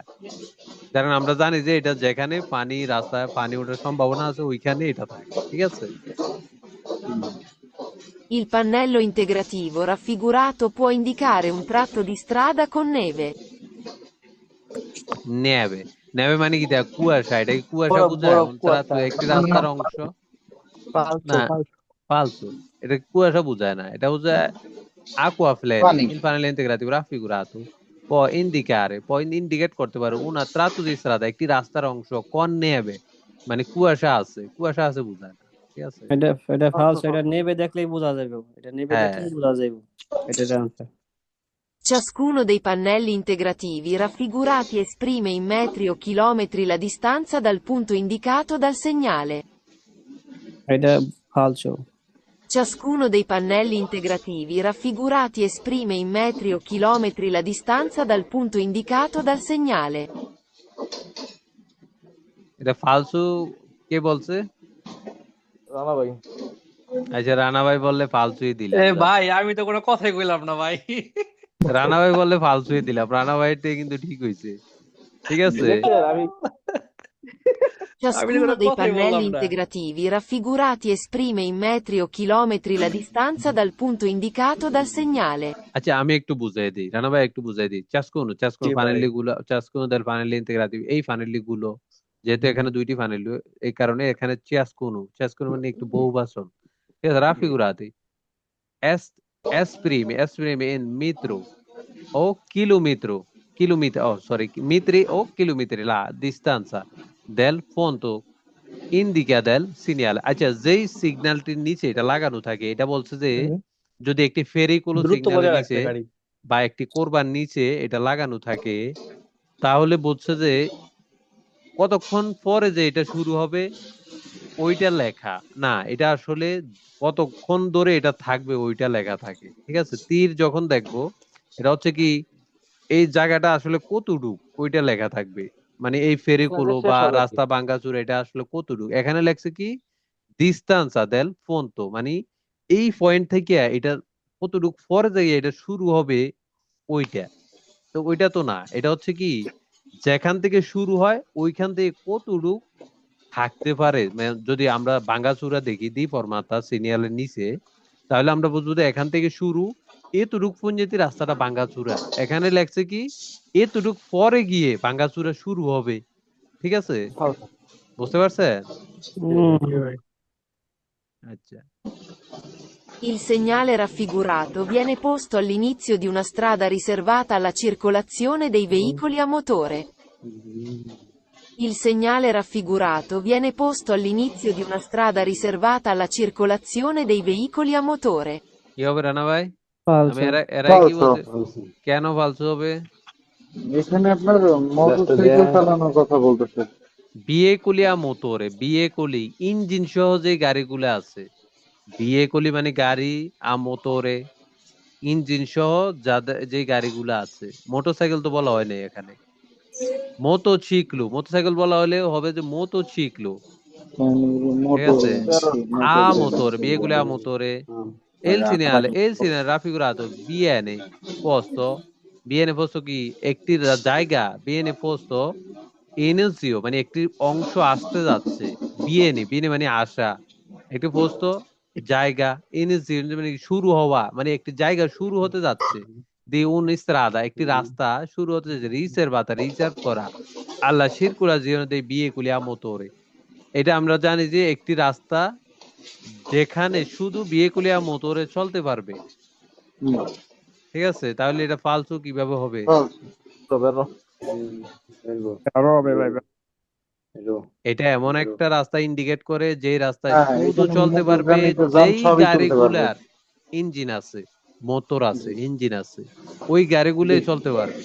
কারণ আমরা জানি যে এটা যেখানে রাস্তায় পানি ওঠার সম্ভাবনা আছে ওইখানে এটা থাকে, ঠিক আছে? Il pannello integrativo raffigurato può indicare un tratto di strada con neve. নেবে নেবে মানে কি? দেখ কুয়াশা, এটা কি কুয়াশা বড় বোঝায়? বড় কুয়াশা। একটি রাস্তার অংশ না, ফালতু, এটা কুয়াশা বোঝায় না, এটা বোঝায় acqua flare. পানি। Il panel integrativo raffigurato può indicate করতে পারে una tratto di strada, একটি রাস্তার অংশ con neve মানে কুয়াশা আছে বোঝায় না, ঠিক আছে? এটা ফালস, এটা নেবে দেখলেই বোঝা যাবে, এটা নেবে হ্যাঁ। দেখলেই বোঝা যাবে, এটার answer. Ciascuno dei pannelli integrativi raffigurati esprime in metri o chilometri la distanza dal punto indicato dal segnale. এটা ফালস। Ciascuno dei pannelli integrativi raffigurati esprime in metri o chilometri la distanza dal punto indicato dal segnale. এটা ফালসু কে বলছে? রানা ভাই। আচ্ছা রানা ভাই বললে ফালসুই দিলাম। ভাই আমি তো কোনো কথাই কইলাম না ভাই। রানা ভাই বললে ফালসুই দিলাম, রানা ভাইটা কিন্তু ঠিক হইছে, ঠিক আছে? আমি Ciascuno dei cosa pannelli volevo andare? integrativi raffigurati esprime in metri o chilometri la distanza dal punto indicato dal segnale. আচ্ছা আমি একটু বুঝাই দিই, রানা ভাই একটু বুঝাই দিই। ciascuno জি ভাই। panelli গুলো, ciascuno del panelli integrativi, এই panelli গুলো যেহেতু এখানে দুইটি panelli, এই কারণে এখানে ciascuno মানে একটু বহুবচন, ঠিক আছে? raffigurati est esprime in metro o chilometro, metri o chilometri la distanza del punto indica del segnale। আচ্ছা, যেই সিগন্যালটির নিচে এটা লাগানো থাকে, এটা বলছে যে যদি একটি ফেরি কোনো দ্রুত সিগন্যালের বজায় রাখতে নিচে গাড়ি। বা একটি কোরবার নিচে এটা লাগানো থাকে, তাহলে বলছে যে কতক্ষণ পরে যে এটা শুরু হবে ওইটা লেখা না, এটা আসলে কতক্ষণ ধরে এটা থাকবে ওইটা লেখা থাকে। ঠিক আছে, তীর যখন দেখবো এটা হচ্ছে কি এই জায়গাটা আসলে কতটুক ওইটা লেখা থাকবে, মানে এই ফেরিগুলো বা রাস্তা ভাঙ্গাচুর এটা আসলে কতটুক। এখানে লেখছে কি ডিস্টান্সা দেল ফোনতো, মানে এই পয়েন্ট থেকে এটা কতটুক পরে থেকে এটা শুরু হবে ওইটা। তো ওইটা তো না, এটা হচ্ছে কি যেখান থেকে শুরু হয় ওইখান থেকে কতটুক থাকতে পারে। মানে যদি আমরা ভাঙ্গাচুরা দেখি দ্বিপরমাতা সিনিয়ালের নিচে, তাহলে আমরা বুঝবো যে এখান থেকে শুরু এতটুক পর্যন্ত রাস্তাটা ভাঙ্গাচুরা। এখানে লেখছে কি এতটুক পরে গিয়ে ভাঙ্গাচুরা শুরু হবে। ঠিক আছে, বুঝতে পারছেন? আচ্ছা, Il segnale raffigurato viene posto all'inizio di una strada riservata alla circolazione dei veicoli a motore. Il segnale raffigurato viene posto all'inizio di una strada riservata alla circolazione dei veicoli a motore. কি হবে রানা ভাই? Falso. আমি এরাই কি Falso. বলছে? কেন ফালতু হবে? এখানে আপনার মোটরসাইকেল চালানোর কথা বলতেছে। বিয়েকুলিয়া মোটরে, বিয়েকুলি ইঞ্জিন সহ যে গাড়িগুলো আছে, বিয়েকুলি মানে গাড়ি, মোটরে ইঞ্জিন সহ যাদের যে গাড়িগুলো আছে। মোটরসাইকেল তো বলা হয় নাই এখানে, মোটোচিক্লো, মোটরসাইকেল বলা হলে হবে যে মোটোচিক্লো। ঠিক আছে, a motore, veicoli a motore. E il segnale raffigurato viene posto কি একটি জায়গা, viene posto inizio মানে একটি অংশ আসতে যাচ্ছে, viene মানে আসা, একটি পোস্ত জায়গা, inizio মানে শুরু হওয়া, মানে একটি জায়গা শুরু হতে যাচ্ছে, di un'strada একটি রাস্তা শুরু হতে যাচ্ছে, riservata রিজার্ভ করা, alla circolazione dei veicoli a motore। এটা আমরা জানি যে একটি রাস্তা যেখানে শুধু বিয়েকুলিয়া মোটরে চলতে পারবে। ঠিক আছে, তাহলে এটা ফালতু কিভাবে হবে? এটা এমন একটা রাস্তা ইন্ডিকেট করে যে রাস্তায় শুধু চলতে পারবে যেই গাড়িগুলার ইঞ্জিন আছে, মোটর আছে, ইঞ্জিন আছে, ওই গাড়িগুলোই চলতে পারবে।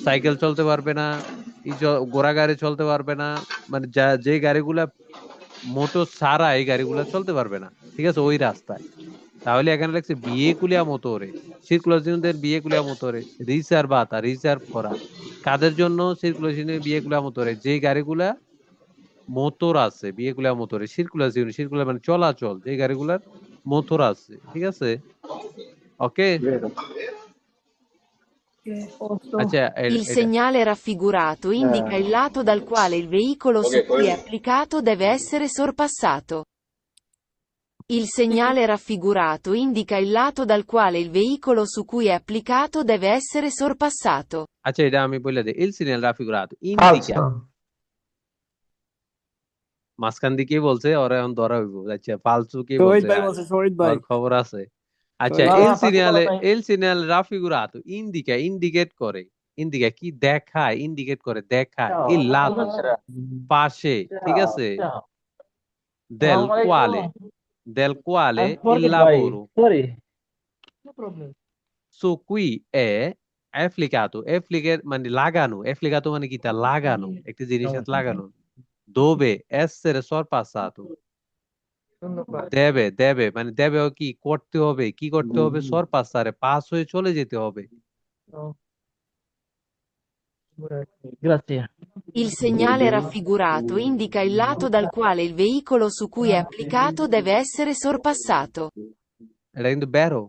সাইকেল চলতে পারবে না, ঘোড়া গাড়ি চলতে পারবে না, মানে যে গাড়িগুলা মোটর ছাড়া এই গাড়িগুলো চলতে পারবে না। ঠিক আছে, ওই রাস্তায়। তাহলে এখানে লাগছে বিয়েকুলিয়া মোটরে, সার্কুলেশনের বিয়েকুলিয়া মোটরে, রিজার্ভাতা রিজার্ভ করা। কাদের জন্য সার্কুলেশনের বিয়েকুলিয়া মোটরে? যে গাড়িগুলা মোটর আছে, বিয়েকুলিয়া মোটরে, সার্কুলেশন, সার্কুলার মানে চলাচল, যে গাড়িগুলার মোটর আছে। ঠিক আছে, ওকে। আচ্ছা, Il segnale raffigurato indica il lato dal quale il veicolo su cui è applicato deve essere sorpassato. Il segnale raffigurato indica il lato dal quale il veicolo su cui è applicato deve essere sorpassato. আচ্ছা, এটা আমি বলে দিই। Il segnale raffigurato indica, মাঝখান দিয়ে কে বলছে ওরা এখন ধরা হইব। আচ্ছা, ফালতু কে শহীদ বলছে? ভাই বলছে, শহীদ ভাই। ওর খবর আছে। আচ্ছা, il segnale raffigurato indica indicate করে, ইন্ডিকা কি দেখায়, ইন্ডিকেট করে দেখায়, il lato পাশে। ঠিক আছে, del quale il lavoro su cui è applicato, applicate মানে লাগানো, applicato মানে কি তা লাগানো, একটি জিনিসের লাগানো, dove essere sorpassato, দেবে মানে দেবে কি করতে হবে, কি করতে হবে? sorpassare, পাস হয়ে চলে যেতে হবে। Il segnale raffigurato indica il lato dal quale il veicolo su cui è applicato deve essere sorpassato. এটা কিন্তু বেরো।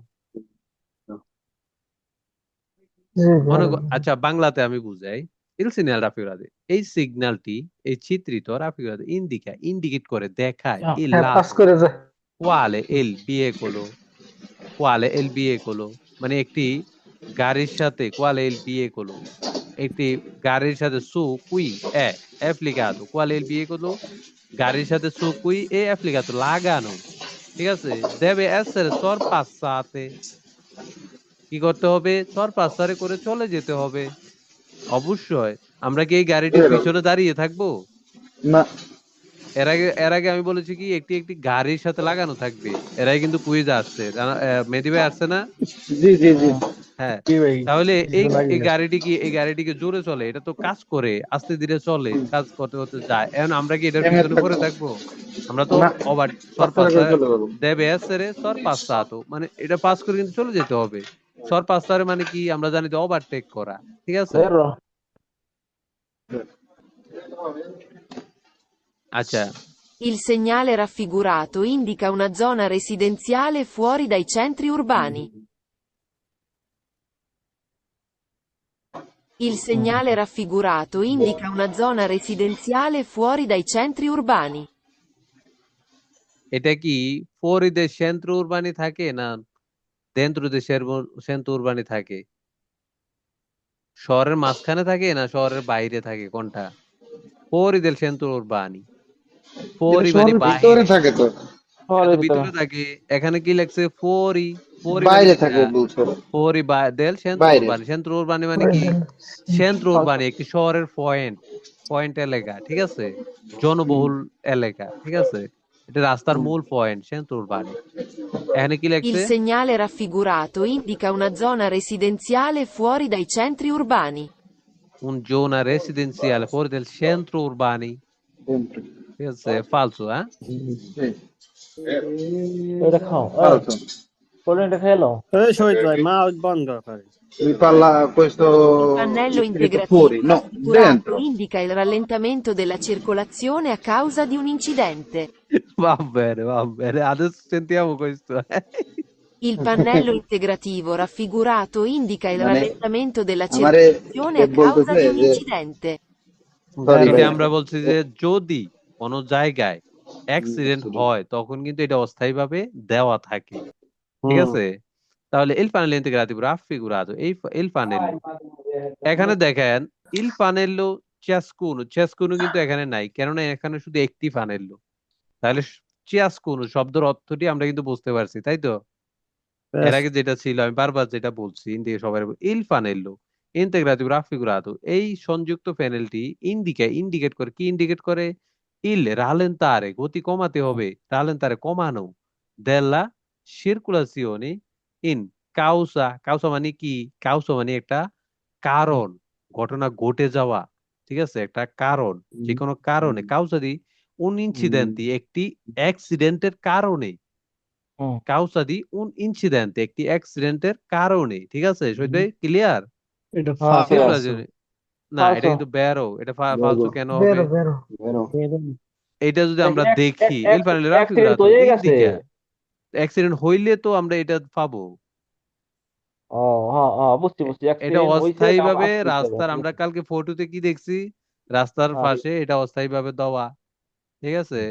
আচ্ছা, বাংলাতে আমি বুঝাই। il segnale raffigurato, এই সিগন্যালটি, এই চিত্রিত raffigurato indica ইন্ডিকেট করে দেখায় il lato quale il veicolo মানে একটি গাড়ির সাথে, quale il veicolo একটি গাড়ির সাথে su cui è applicato, quale il veicolo গাড়ির সাথে su cui è applicato লাগানো। ঠিক আছে, deve essere sorpassate কি করতে হবে? চর পাঁচসারে করে চলে যেতে হবে। অবশ্যই। আমরা কি এই গাড়িটির পিছনে দাঁড়িয়ে থাকবো? না। এর আগে আমি বলেছি কি একটি একটি গাড়ির সাথে লাগানো থাকবে। এর আগে কিন্তু কুইজ আসছে, মেহেদী ভাই আসছে না? জি জি জি। হ্যাঁ। কি ভাই তাহলে এই কিছু লাগি এই না। গাড়িটিকে জোরে চলে, এটা তো কাজ করে আস্তে ধীরে চলে, কাজ করতে করতে যায়। এখন আমরা কি এটার থেমে পিছনে থাকবো পড়ে থাকবো? আমরা তো না, ওভার সর পাঁচটা পাঁচটা করে চলে যাবো। দেবে এসে সর পাঁচটা তো মানে এটা পাস করে কিন্তু চলে যেতে হবে। সর পাঁচটারে মানে কি আমরা জানি যে ওভারটেক করা, ঠিক আছে? আচ্ছা, Il segnale raffigurato indica una zona residenziale fuori dai centri urbani. Il segnale raffigurato indica una zona residenziale fuori dai centri urbani. এটা কি fuori dai centri urbani থাকে না dentro dei centri urbani থাকে? শহরের মাঝখানে থাকে না শহরের বাইরে থাকে, কোনটা? fuori del centro urbani, এটা fuori মানে শহরের ভিতরে বাহিরে। থাকে তো। এটা তো ভিতরে থাকে। এখানে কি লেখছে fuori? fuori মানে বাইরে কি থাকে বলছো। fuori del centro বাইরে। urbani, centro urbani মানে কি? centro urbani একটি শহরের পয়েন্ট এলাকা, ঠিক আছে? জনবহুল এলাকা, ঠিক আছে? এটা রাস্তার মূল পয়েন্ট centro urbani। এখানে কি Il লেখছে? segnale raffigurato indica una zona residenziale fuori dai centri urbani. un zona residenziale fuori del centro urbani, ঠিক আছে? falso, eh? এটা খাও Falso. কোল্ড্রিঙ্কটা খেয়ে নাও। এই শহীদ ভাই মাউথ বন্ধ করে। Mi parla questo Il pannello scritto integrativo fuori, no, raffigurato dentro. indica il rallentamento della circolazione a causa di un incidente. Va bene, adesso sentiamo questo. Il pannello integrativo raffigurato indica il মানে rallentamento della আমারে circolazione a causa বলতেছে di un যে incidente. Sorry এটা ভাই, আমরা বলছি যে যদি কোনো জায়গায় অ্যাক্সিডেন্ট হয় তখন কিন্তু এটা অস্থায়ীভাবে দেওয়া থাকে, ঠিক আছে? তাহলে il pannello integrativo raffigurato, il pannello এখানে দেখেন il pannello ciascuno কিন্তু এখানে নাই, কেননা এখানে শুধু একটি pannello। তাহলে ciascuno শব্দের অর্থটি আমরা কিন্তু বুঝতে পারছি, তাই তো? এর আগে যেটা ছিল আমি বারবার যেটা বলছি ইন্ডিকে সবাই il pannello integrativo raffigurato, এই সংযুক্ত প্যানেলটি ইন্ডিকেট করে কি? ইন্ডিকেট করে il rallentare, গতি কমাতে হবে, rallentare কমানো, della circolazione in causa মানে কি? causa মানে একটা কারণ, ঘটনা ঘটে যাওয়া, ঠিক আছে? একটা কারণ, যে কোনো কারণে causa di un incidente, একটি অ্যাক্সিডেন্টের কারণে, কাউসা দি উন ইনসিডেন্ট একটি অ্যাক্সিডেন্টের কারণে, ঠিক আছে? শহীদ ভাই ক্লিয়ার? এটা হ্যাঁ ফালসো। না, এটা ফালসো কিন্তু বেরো, এটা ফালসো কেন হবে? এটা যদি আমরা দেখি ইল ফাইনালি অ্যাক্সিডেন্ট রাফিকুরাতো হয়ে গেছে। ইন্দিকা, অ্যাক্সিডেন্ট হইলে তো আমরা এটা পাবো। ও হ্যাঁ হ্যাঁ বুঝছি এ- বুঝছি এটা অ্যাক্সিডেন্ট হয়েছে অস্থায়ী ভাবে আসতে দিতে হবে রাস্তার, ঠিক আমরা আছে। কালকে ফটোতে কি দেখছি? রাস্তার হ্যাঁ, পাশে এটা অস্থায়ী ভাবে দেওয়া, ঠিক আছে?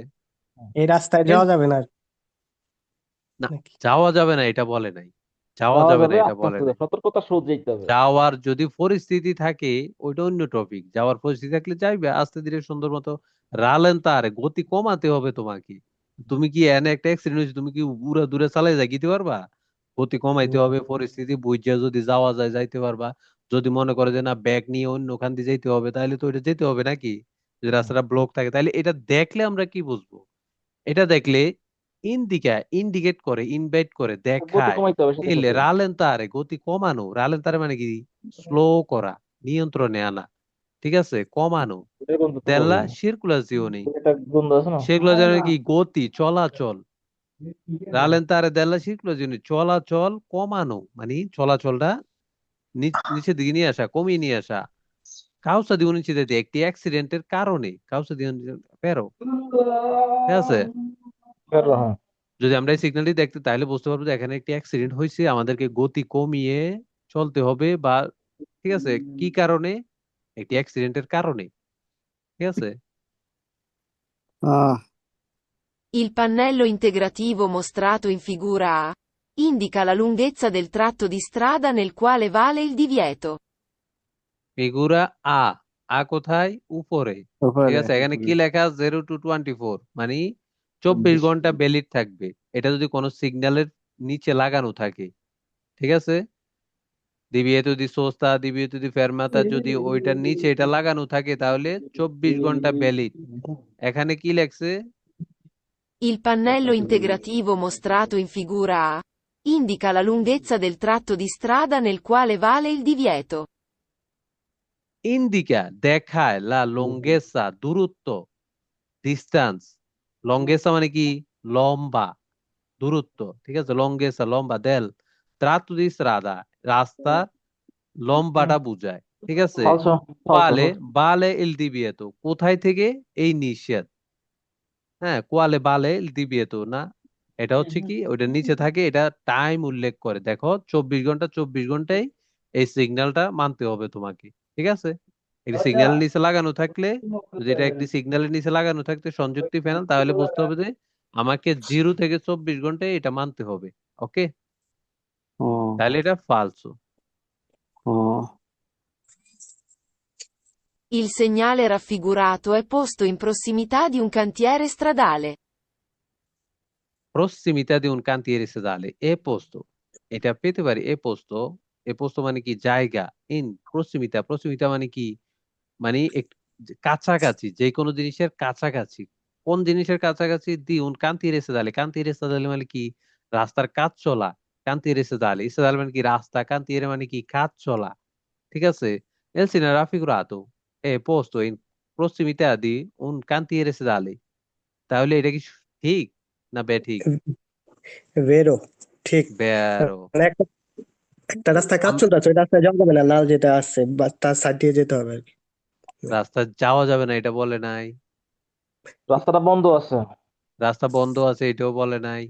এই রাস্তায় এর যাওয়া যাবে না না, নাকি? যাওয়া যাবে না এটা বলে নাই, যাওয়া যাওয়া যাবে না যাবে এটা আস্তে বলে আস্তে নাই। সতর্কতার সহিত যেতে হবে। যাওয়ার যদি পরিস্থিতি থাকে ওইটা অন্য টপিক, যাওয়ার পরিস্থিতি থাকলে যাইবে আস্তে ধীরে সুন্দর মতো। রালেন তার গতি কমাতে হবে তোমাকে। তুমি কি এনে একটা অ্যাক্সিডেন্ট হয়েছে, তুমি কি উড়া দূরে চালাই যাইতে পারবা? গতি কমাইতে হবে, পরিস্থিতি বুঝে যদি যাওয়া যায় যাইতে পারবা। যদি মনে করে যে না ব্যাগ নিয়ে অন্য খান দিয়ে যাইতে হবে, তাহলে তো এটা যেতে হবে নাকি? যদি রাস্তাটা ব্লক থাকে, তাহলে এটা দেখলে আমরা কি বুঝবো? এটা দেখলে ইন্ডিকেট করে, ইনভাইট করে, গতি দেখায় কমাইতে হবে সাথে এলে সাথে। রালেন্তারে গতি কমানো। রালেন্তারে মানে কি? স্লো করা, নিয়ন্ত্রণে আনা, ঠিক আছে? কমানো। এটার গন্ধ তো দেল্লা পাবে। সিরকুলাসিওনি, এটা গন্ধ আছে না। সেগুলো যেন কি? গতি, চলাচল। রালেন্তারে দেল্লা সিরকুলাসিওনি, চলাচল কমানো মানে চলাচলটা নিচের দিকে নিয়ে আসা, কমিয়ে নিয়ে আসা। কাউসা দিয়ে উনিচিতে একটি অ্যাক্সিডেন্টের কারণে, কাউসা দিয়ে পেরো, ঠিক আছে? হ্যাঁ যদি আমরা এই সিগন্যালটি দেখতে তাহলে বুঝতে পারবো যে এখানে একটি অ্যাক্সিডেন্ট হয়েছে, আমাদেরকে গতি কমিয়ে চলতে হবে, বা ঠিক আছে কি কারণে? একটি অ্যাক্সিডেন্টের কারণে, ঠিক আছে? Il pannello integrativo mostrato in figura A indica la lunghezza del tratto di strada nel quale vale il divieto. ফিগুরা আ কোথায়? উপরে, ঠিক আছে? এখানে কি লেখা? 0 to 24 মানে 24 ঘন্টা ভ্যালিড থাকবে, এটা যদি কোনো সিগন্যালের নিচে লাগানো থাকে, ঠিক আছে? দিবিয়েতো দি সোস্তা, দিবিয়েতো দি ফেরমাতা, যদি ওইটার নিচে এটা লাগানো থাকে তাহলে 24 ঘন্টা ভ্যালিড। এখানে কি লেখছে? Il pannello integrativo mostrato in figura A indica la lunghezza del tratto di strada nel quale vale il divieto. Indica দেখায়, লা লঙ্গেসা দূরত্ব, ডিস্টেন্স। লঙ্গেসা মানে কি? লম্বা, দূরত্ব, ঠিক আছে? লঙ্গেসা লম্বা, দেল ট্রাতো দি স্ট্রাদা রাস্তার লম্বাটা বুঝায়, ঠিক আছে? falso, কোয়ালে falso. বালে ইল দিবিয়েতো, কোথায় থেকে? এই নিষেধ। হ্যাঁ, কোয়ালে বালে ইল দিবিয়েতো না, এটা হচ্ছে কি ওইটার নিচে থাকে, এটা টাইম উল্লেখ করে। দেখো 24 ঘন্টা, 24 ঘন্টায় এই সিগন্যালটা মানতে হবে তোমাকে, ঠিক আছে? একটি সিগন্যাল নিচে লাগানো থাকলে, যদি এটা একটি সিগন্যালের নিচে লাগানো থাকতে সংযুক্তি প্যানেল, তাহলে বুঝতে হবে যে আমাকে 0 থেকে 24 ঘন্টায় এটা মানতে হবে। ওকে, ও তাহলে এটা ফালসো। ও Il segnale raffigurato è posto in prossimità di un cantiere stradale. প্রসিমিতা দি উন কান্তিয়েরে সেদালে এ পোস্ত, এটা পেতে পারি এ পোস্ত। এ পোস্ত মানে কি? জায়গা। ইন প্রসিমিতা, প্রসিমিতা মানে কি? মানে কাছাকাছি, যে কোনো জিনিসের কাছাকাছি। কোন জিনিসের কাছাকাছি? দি উন কান্তি রেসে দালে, কান্তি রেসে দালে মানে কি? রাস্তার কাজ চলা। কান্তি রেসে দালে, ইসে দালে মানে কি? রাস্তা। কান্তি এরে মানে কি? কাজ চলা, ঠিক আছে? এল সিনারা ফিগুরাতো এ পোস্তো ইন প্রসিমিতা দি উন কান্তি রেসে দালে, তাহলে এটা কি ঠিক না বেঠিক? ভেরো ঠিক। বেরো। মানে একটা একটা রাস্তায় কাজ আম- চলতেছে, ওই রাস্তায় যাওয়া যাবে না, লাল যেটা আছে বা তার সাইড দিয়ে যেতে হবে আর কি। রাস্তা যাওয়া যাবে না এটা বলে নাই। রাস্তাটা বন্ধ আছে। রাস্তা বন্ধ আছে এটাও বলে নাই।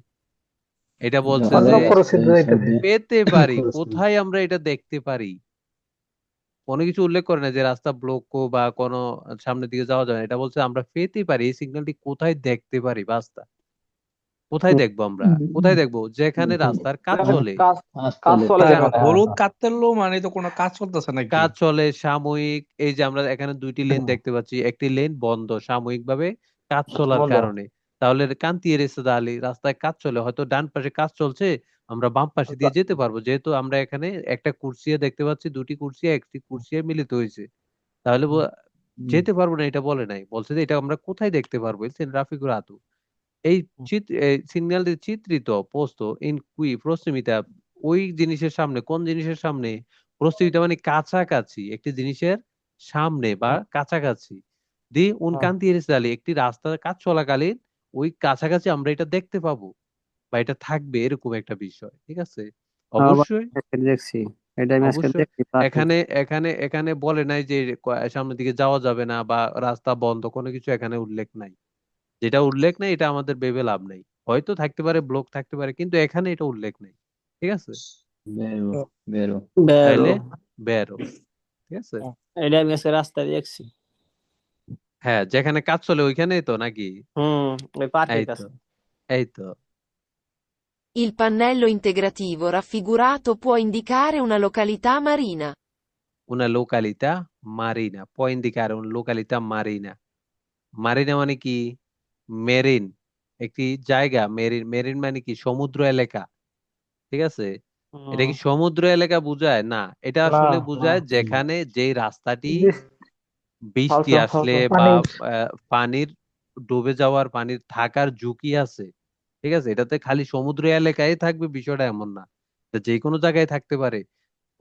এটা বলছে অন্য যে প্রসিদ্ধ হইতেছে। পেতে পারি। কোথায় আমরা এটা দেখতে পারি? কোনো কিছু উল্লেখ করে না যে রাস্তা ব্লক বা কোনো সামনের দিকে যাওয়া যায় না। এটা বলছে আমরা পেতে পারি। এই সিগন্যালটি কোথায় দেখতে পারি? বাস্তা, কোথায় দেখবো আমরা? কোথায় দেখবো? যেখানে রাস্তার কাজ যেখানে চলে। কাজ কাজ চলে তা যেখানে, হ্যাঁ, হলুদ হ্যাঁ। কাটতেলো মানে তো কোনো কাজ চলতেছে নাকি? কাজ চলে সাময়িক। এই যে আমরা এখানে দুইটি লেন দেখতে পাচ্ছি, একটি লেন বন্ধ সাময়িকভাবে কাজ চলার বন্ধ। কারণে। তাহলে কান্তি এরেছে দালি, রাস্তায় কাজ চলে, হয়তো ডান পাশে কাজ চলছে, আমরা বাম পাশে দিয়ে যেতে পারবো, যেহেতু আমরা এখানে একটা কুর্সিয়া দেখতে পাচ্ছি, দুটি কুর্সিয়া একটি কুর্সিয়া মিলিত হয়েছে। তাহলে যেতে পারবো না এটা বলে নাই, বলছে যে এটা আমরা কোথায় দেখতে পারবো? রাফিকুর আতু এই সিগন্যাল চিত্রিত পোস্ত ইন কুই প্রসিমিতা, ওই জিনিসের সামনে। কোন জিনিসের সামনে? প্রসিমিতা মানে কাছাকাছি, একটি জিনিসের সামনে বা কাছাকাছি। দি উন হ্যাঁ। কান্তি এরিসদালি, একটি রাস্তার কাজ চলাকালীন ওই কাছাকাছি আমরা এটা দেখতে পাবো বা এটা থাকবে, এরকম একটা বিষয়, ঠিক আছে? আবার অবশ্যই, আজকে দেখছি, এটা আমি আজকে অবশ্যই। দেখছি পাখি। এখানে এখানে এখানে বলে নাই যে সামনের দিকে যাওয়া যাবে না বা রাস্তা বন্ধ, কোনো কিছু এখানে উল্লেখ নাই। যেটা উল্লেখ নেই এটা আমাদের ভেবে লাভ নেই। হয়তো থাকতে পারে, ব্লক থাকতে পারে, কিন্তু এখানে এটা উল্লেখ নেই, ঠিক আছে? বেরো, তাইলে বেরো, ঠিক আছে? এটা আমি আজকে রাস্তায় দেখছি। হ্যাঁ, যেখানে কাজ চলে ওইখানেই তো নাকি? ওই পাখির এই তো, কাছে। এই তো। Il pannello integrativo raffigurato può indicare una località marina. Una località marina, può indicare una località marina। Marina মানে কি? মেরিন, একটি জায়গা। মেরিন, মেরিন মানে কি? সমুদ্র এলাকা, ঠিক আছে? এটা হুম, কি সমুদ্র এলাকা বুঝায়? না, এটা না, আসলে না, বুঝায় যেখানে যেই রাস্তাটি বৃষ্টি ফালসো, আসলে ফালসো। বা পানির পানির ডুবে যাওয়ার, পানির থাকার ঝুঁকি আছে, ঠিক আছে? এটাতে খালি সমুদ্র এলাকায় থাকবে বিষয়টা এমন না, এটা যে কোনো জায়গায় থাকতে পারে।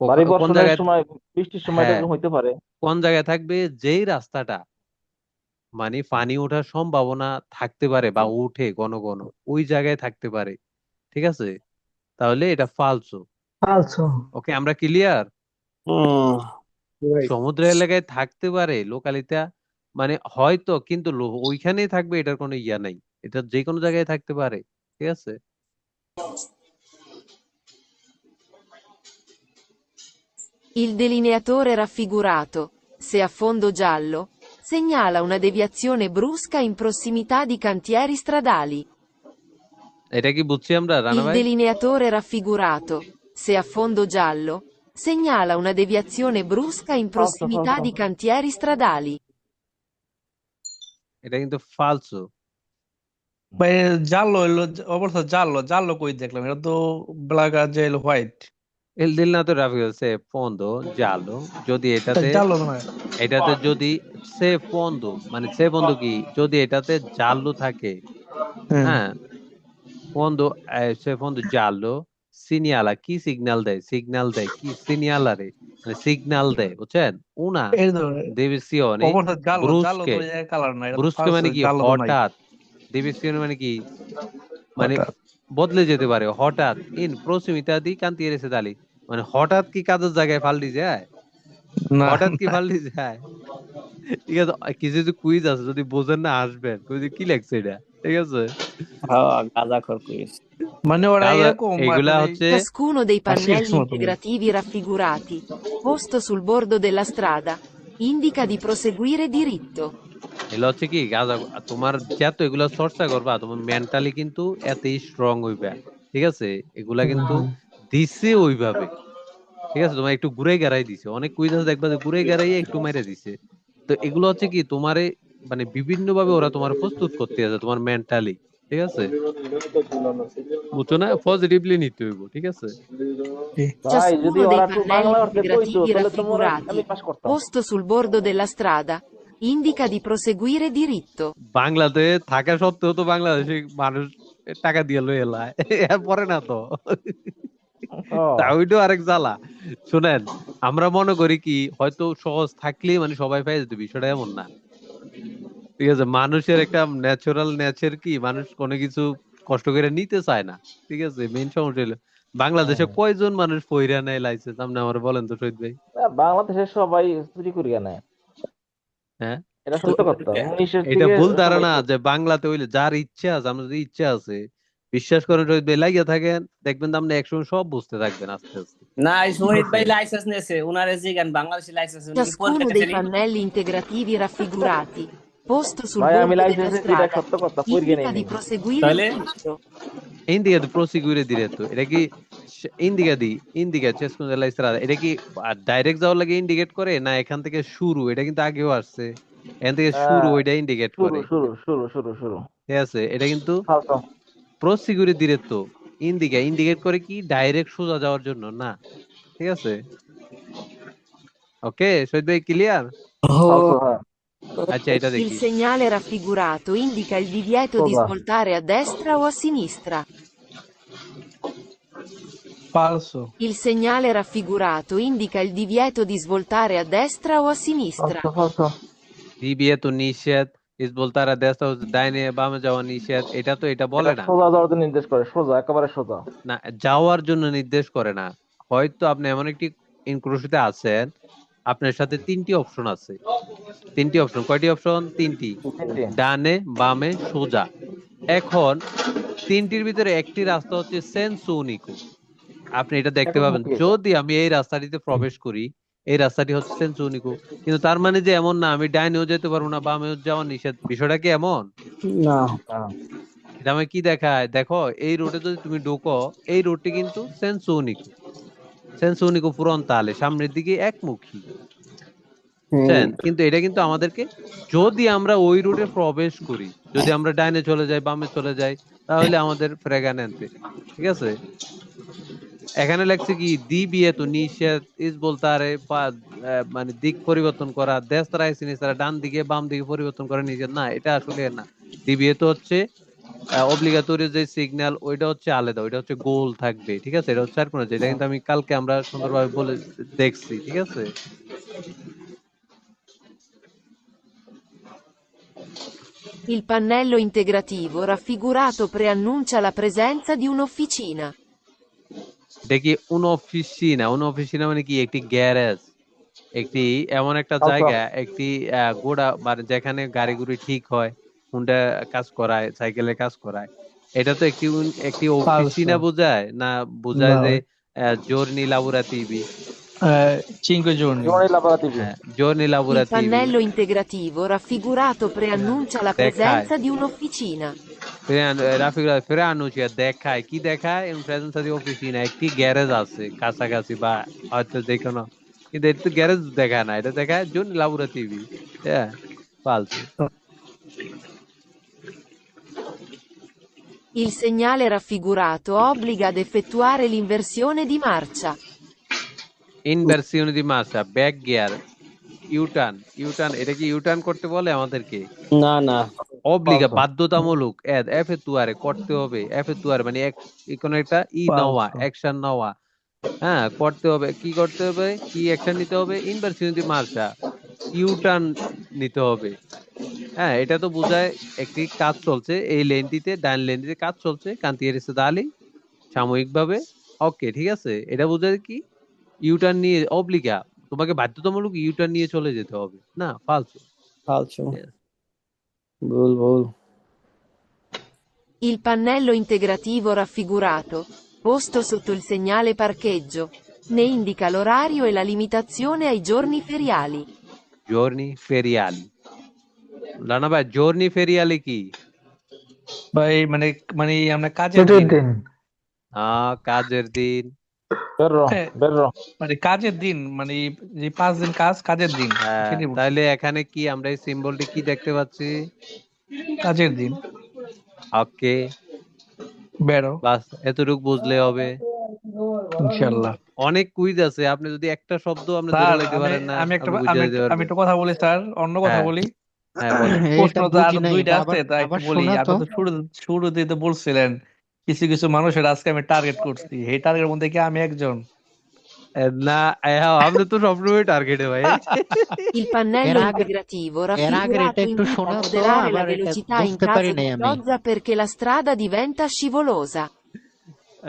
ভারী কোন বর্ষণের জায়গায়? সময়, বৃষ্টির সময় এটা হ্যাঁ, হইতে পারে। কোন জায়গায় থাকবে? যেই রাস্তাটা মানে পানি ওঠার সম্ভাবনা থাকতে পারে বা উঠে ঘন ঘন, ওই জায়গায় থাকতে পারে, ঠিক আছে? তাহলে এটা ফালসো। ফালসো। ওকে, আমরা ক্লিয়ার? হুম, Right. সমুদ্র এলাকায় থাকতে পারে লোকালিটা, মানে হয়তো, কিন্তু ওইখানেই থাকবে এটার কোনো ইয়া নাই। এটা যে কোনো জায়গায় থাকতে পারে, ঠিক আছে? Il delineatore raffigurato, se a fondo giallo, segnala una deviazione brusca in prossimità di cantieri stradali. এটা কি বুঝছি আমরা, রানা Il ভাই? delineatore raffigurato, se a fondo giallo, segnala una deviazione brusca in ফালসো, prossimità ফালসো। di cantieri stradali. এটা কিন্তু ফালসো। ভাই জানলো হইলো, অবশ্য জানলো জানলো কই দেখলাম? এটা তো ব্ল্যাক আর যে white. Il delineato grafico se fondo giallo যদি এটাতে জানলো না এটাতে যদি সে fondo মানে সে fondo কি যদি এটাতে জাল্লো থাকে হ্যাঁ হ্যাঁ fondo সে fondo giallo সিগনালা কি সিগন্যাল দেয় কি সিগনালারে মানে সিগন্যাল দেয় বুঝছেন una এই ধরনের divisione অবস্থা জানলো জানলো তো brusche কালার না, এটা তো brusche ফালসো, মানে কি জানলো তো নাই হঠাৎ divisione মানে কি মানে হঠাৎ। বদলে যেতে পারে হঠাৎ ইন প্রসিমিতা দি কান্তিয়ে রেসে দালি মানে হঠাৎ কি কাজের জায়গায় পাল্টি যায় না হঠাৎ কি না। পাল্টি যায় ঠিক আছে কিছু কিছু কুইজ আছে যদি বোঝেন না আসবেন কুইজে কি লাগছে এটা ঠিক আছে হ্যাঁ গাঁজাখোর কুইজ। মানে ওরা তাহলে এরকম এগুলা মানে হচ্ছে Ciascuno dei Asciuga pannelli sono integrativi raffigurati, posto sul bordo della strada, indica di proseguire diritto. এগুলো হচ্ছে কি গাজা তোমার যত এগুলো চর্চা করবা তোমার মেন্টালি কিন্তু এতই স্ট্রং হইবে ঠিক আছে এগুলা কিন্তু দিছে ওইভাবে ঠিক আছে তোমার একটু ঘুরে গেড়াই দিছে অনেক কুইজ আছে দেখবা যে ঘুরে গেড়াই একটু মেরে দিছে তো এগুলো হচ্ছে কি তোমারে মানে বিভিন্ন ভাবে ওরা তোমার প্রস্তুত করতে আছে তোমার মেন্টালি ঠিক আছে বুঝছো না পজিটিভলি নিতে হইব ঠিক আছে ভাই যদি Ciascuno dei ওরা একটু বাংলা pannelli অর্থে কইতো integrativi তাহলে তো মনে হয় raffigurati, আমি পাস করতাম। posto sul bordo della strada, indica di proseguire diritto. বাংলাতে থাকা সত্ত্বেও তো বাংলাদেশে মানুষ টাকা দিয়ে লই এলায় পরে না তো তা ওইটাও আরেক জ্বালা শুনেন আমরা মনে করি কি হয়তো সহজ থাকলেই মানে সবাই পেয়ে যেত বিষয়টা এমন না ঠিক আছে মানুষের একটা ন্যাচারাল নেচার কি মানুষ কোনো কিছু কষ্ট করে নিতে চায় না ঠিক আছে মেইন সমস্যা হলো বাংলাদেশে কয়জন মানুষ পয়রা নেয় লাইসেন্স আপনি আমার বলেন তো শহীদ ভাই বাংলাদেশের সবাই চুরি করিয়া নেয়, হ্যাঁ এটা তো সত্য কথা। 19-এর এটা দিকে ভুল সবাই ধারণা যে বাংলাতে হইলে যার ইচ্ছা আছে আমাদের যদি ইচ্ছা আছে বিশ্বাস করেন শহীদ ভাই লাগিয়ে থাকেন দেখবেন তো আপনি একসময় সব বুঝতে থাকবেন আস্তে আস্তে না এই শহীদ ভাই লাইসেন্স নিয়েছে উনারে জিগান বাংলাদেশি লাইসেন্স উনি কি Ciascuno পরীক্ষা dei দিয়েছেন? pannelli integrativi raffigurati, posto sul ভাই আমি bordo della লাইসেন্স এটা strada, সত্য কথা, পড়িয়ে indica নেই di proseguire তাহলে diritto. Indica proseguire diretto এটা কি indica ciascuno della strada এটা কি ডাইরেক্ট যাওয়ার লাগে ইন্ডিকেট করে না এখান থেকে শুরু এটা কিন্তু আগেও আসছে এখান থেকে শুরু ওইটা ইন্ডিকেট শুরু করে শুরু শুরু শুরু শুরু ঠিক আছে এটা কিন্তু ফালতু। proseguire diretto ইন্ডিকেট করে কি ডাইরেক্ট সোজা যাওয়ার জন্য না ঠিক আছে ওকে শহীদ ভাই ক্লিয়ার ফালতু, হ্যাঁ। আচ্ছা এটা Il দেখি segnale raffigurato indica il divieto di Cosa? svoltare a destra o a sinistra. ফালসো Il segnale raffigurato indica il divieto di svoltare a destra o a sinistra. ফালতু ফালতু। দিবিয়েতো নিষেধ ইসবলতারা দেশটা ডাইনে বামে যাওয়া নিষেধ এটা তো এটা বলে এটা না সোজা যাওয়ার জন্য নির্দেশ করে, সোজা একেবারে সোজা। না যাওয়ার জন্য নির্দেশ করে না হয়তো আপনি এমন একটি ইনক্রুশিতে আছেন আপনার সাথে তিনটি অপশন আছে তিনটি অপশন কয়টি অপশন তিনটি তিনটি। ডানে বামে সোজা এখন তিনটির ভিতরে একটি রাস্তা হচ্ছে সেন্সো উনিকো আপনি এটা দেখতে এখন পাবেন কি? যদি আমি এই রাস্তাটিতে প্রবেশ করি এই রাস্তাটি হচ্ছে সেন্সো উনিকো কিন্তু তার মানে যে এমন না আমি ডাইনেও যেতে পারবো না বামেও যাওয়া নিষেধ বিষয়টা কি এমন না হ্যাঁ। এটা আমি কি দেখায় দেখো এই রোডে যদি তুমি ঢোকো এই রোডটি কিন্তু সেন্সো উনিকো ফ্রন্টালে সামনের দিকে একমুখী বুঝছেন কিন্তু এটা কিন্তু আমাদেরকে যদি আমরা ওই রোডে প্রবেশ করি যদি আমরা ডাইনে চলে যাই বামে চলে যাই তাহলে আমাদের ফ্রেগানেন্তে ঠিক আছে এখানে লেখছে কি দিবিয়েতো নিষেধ ইস বলতারে মানে দিক পরিবর্তন করা দেশতারা সিনিস্তারা ডান দিকে বাম দিকে পরিবর্তন করা নিষেধ না এটা আসলে না দিবিয়েতো হচ্ছে অব্লিগাটোরি যে সিগন্যাল ওইটা হচ্ছে আলাদা ওইটা হচ্ছে গোল থাকবে ঠিক আছে এটা হচ্ছে আর কোনো যেটা কিন্তু আমি কালকে আমরা সুন্দরভাবে বলে দেখছি ঠিক আছে Il pannello integrativo raffigurato preannuncia la presenza di un'officina. দেখি un'officina মানে কি একটি গ্যারেজ একটি এমন একটা জায়গা একটি গোড়া মানে যেখানে গাড়ি গুড়ি ঠিক হয় হুন্ডা কাজ করায় সাইকেলের কাজ করায় এটা তো একটি অফিসিনা বোঝায় না বোঝায় যে giorni lavorativi cinque giorni জীবনে লাপারাতিবি। giorni Il lavorativi pannello integrativo raffigurato preannuncia la presenza di un'officina. Preannuncia দেখায় কি দেখায় in presenza di officina একটি গ্যারেজ আছে কাছাকাছি বা হয়তো যেকোনো কিন্তু এটা তো গ্যারেজ দেখায় না এটা দেখায় giorni lavorativi হ্যাঁ falso Il segnale raffigurato obbliga ad effettuare l'inversione di marcia. ইনভার্সিওন দি মার্চা, ব্যাক গিয়ার, ইউটার্ন। ইউটার্ন, এটা কি ইউটার্ন করতে বলে আমাদেরকে? না না, অব্লিগা, ফালতু বাধ্যতামূলক, এফে করতে হবে, মানে কোনো একটা নেওয়া, ফালতু অ্যাকশন নেওয়া। হ্যাঁ, করতে হবে। কি করতে হবে? কি অ্যাকশন নিতে হবে? ইনভার্সিওন দি মার্চা, ইউটার্ন নিতে হবে। হ্যাঁ, এটা তো বোঝায় একটি কাজ চলছে এই লেনটিতে, ডান লেনটিতে কাজ চলছে, কান্তিয়ারিসে দালি সাময়িকভাবে। ওকে, ঠিক আছে, এটা বোঝায় কি ইউটার্ন নিয়ে অব্লিগা তোমাকে বাধ্যতামূলক ইউটার্ন নিয়ে চলে যেতে হবে। না, ফালতু। ফালতু, ভুল ভুল। Il pannello integrativo raffigurato, posto sotto il segnale parcheggio, ne indica l'orario e la limitazione ai giorni feriali. জর্নি ফেরিয়ালি, রানা ভাই, জর্নি ফেরিয়ালি কি? ভাই, মানে মানে আমরা কাজের ছুটির দিন, দিন। কাজের দিন। বেরো হ্যাঁ, বেরো। মানে কাজের দিন, মানে যে 5 দিন কাজের দিন হ্যাঁ, সেটাই বলছি। তাহলে এখানে কি আমরা এই সিম্বলটি কি দেখতে পাচ্ছি? কাজের দিন, ওকে, বেরো বাস এতটুকু বুঝলে হবে। ইনশাল্লাহ। অনেক কুইজ আছে, আপনি যদি একটা শব্দ আপনি ধরে স্যার, লাইতে আমি পারেন না, আমি একটা আমি বুঝে দিতে আমি পারবো। একটা কথা বলি স্যার, অন্য কথা হ্যাঁ, বলি। হ্যাঁ, বলেন। প্রশ্ন এটা তো বুঝি আরো নাই, 2টা এটা আছে, তাই একটু আবার বলি। শোনা আপনি তো। তো শুরুতেই তো বলছিলেন কিছু কিছু মানুষের আজকে আমি টার্গেট করছি, এই টার্গেটের মধ্যে কি আমি একজন? না, আপনি তো সবসময় টার্গেটে ভাই। Il pannello এর আগে integrativo এর আগের এটা raffigurato একটু invita a শোনা তো, moderare la আবার এটা velocità in বুঝতে পারি caso di নাই আমি। pioggia perché la strada diventa scivolosa.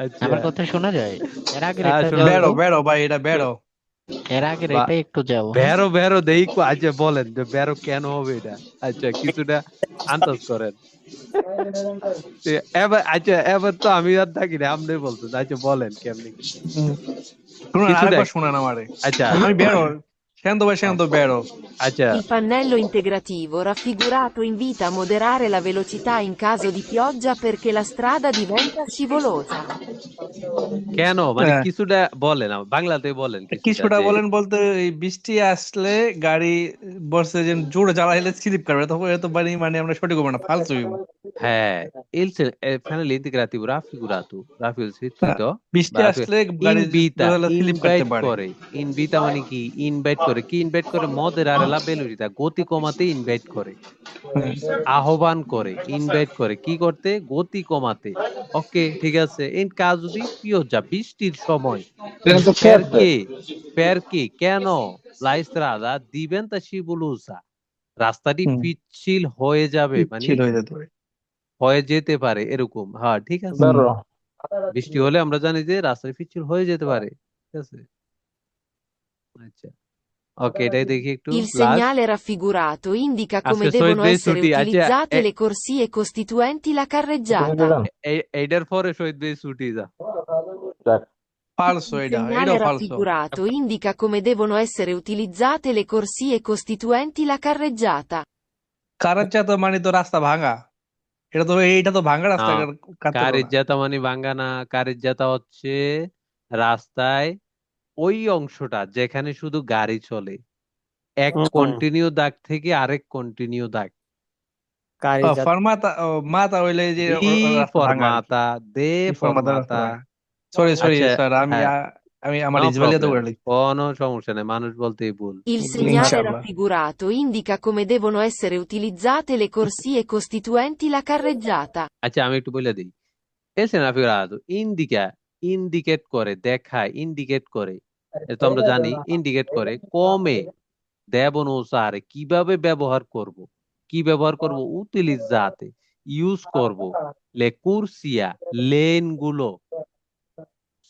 আচ্ছা, আমার কথা শোনা যায়? এর আগের এটা শোনা যাও বেরো তো, বেরো ভাই, এটা বেরো। এর আগের বা এটা একটু যাও। বেরো বেরো দেই আচ্ছা বলেন যে বেরো কেন হবে এটা? আচ্ছা, কিছুটা আন্দাজ করেন। এবার আচ্ছা, এবার তো আমি আর থাকি না, আপনি বলতেন। আচ্ছা, বলেন কেমনি কি? শুনুন, কিছু দেখ। আরেকবার শুনেন আমারে। আচ্ছা, আমি বেরো, শান্ত ভাই শান্ত, বেরো। আচ্ছা, Il pannello integrativo raffigurato invita a moderare la velocità in caso di pioggia perché la strada diventa scivolosa. কেন মানে হ্যাঁ, কিছুটা বলেন, বাংলাতে বলেন কিছুটা কিছুটা যে। বলেন বলতে, এই বৃষ্টি আসলে গাড়ি বলছে যে জোরে চালাইলে স্লিপ করবে, তখন এত মানে আমরা সঠিক হবে না, ফালতু হইবো। হ্যাঁ, finale integrativo raffigurato, Rafael হ্যাঁ, Sito, বৃষ্টি আসলে গাড়ি invita, স্লিপ করতে invite পারে। করে। Invita মানে কি? Invite করে। কি invite করে? moderare la velocità, গতি কমাতে invite করে, হুম। আহ্বান করে, ইনভাইট করে। কি করতে? গতি কমাতে। ওকে, ঠিক আছে। ইন caso di pioggia, বৃষ্টির সময়। এটা তো খেতে। perché কেন? La strada diventa scivolosa, রাস্তাটি হুম, পিচ্ছিল হয়ে যাবে, মানে পিচ্ছিল হয়ে যেতে পারে। হয়ে যেতে পারে, এরকম। হ্যাঁ, ঠিক আছে। হুম। বেরো। বৃষ্টি হলে আমরা জানি যে রাস্তায় পিচ্ছিল হয়ে যেতে পারে, ঠিক আছে। আচ্ছা, ওকে, এটাই দেখি একটু Il last. segnale raffigurato indica come আজকে শহীদ devono ভাই essere ছুটি। আচ্ছা, utilizzate le corsie costituenti la তুমি carreggiata. দিলেন? এইটার পরে শহীদ ভাই ছুটি যা। যাক। ফালসো, Il এটাও segnale ফালসো। raffigurato indica come devono essere utilizzate le corsie costituenti la carreggiata. কারের তো মানে তো রাস্তা ভাঙা, এইটা তো ভাঙা না, রাস্তা, কাটতে পারো কারের না। জাতা মানে ভাঙ্গা না। কারের জাতা হচ্ছে রাস্তায় ওই অংশটা যেখানে শুধু গাড়ি চলে, এক কন্টিনিউ দাগ থেকে আরেক কন্টিনিউ দাগ। ফরমাতা, মাথা হইলে যে ই রাস্তা ভাঙা আর কি। ফরমাতা, দে ফরমাতা রাস্তা ফরমাতা। ভাঙা। সরি সরি আচ্ছা, স্যার, হ্যাঁ, আমি আমার নো ইসবালিয়া তো প্রবলেম, করে লিখছি। কোনো সমস্যা নেই, মানুষ বলতেই ভুল। Il segnale ইনশাআল্লাহ। raffigurato indica come devono essere utilizzate le corsie costituenti la carreggiata. আচ্ছা, আমি একটু বলে দিই। এসে না ফিরাতো ইন্ডিকেট করে, দেখায়, ইন্ডিকেট করে। এটা তো আমরা জানি, ইন্ডিকেট করে কমে দেবন সারে কিভাবে ব্যবহার করব। কি ব্যবহার করব? উতিলিজাতে, ইউজ করব। লে কুরসিয়া, লেন গুলো।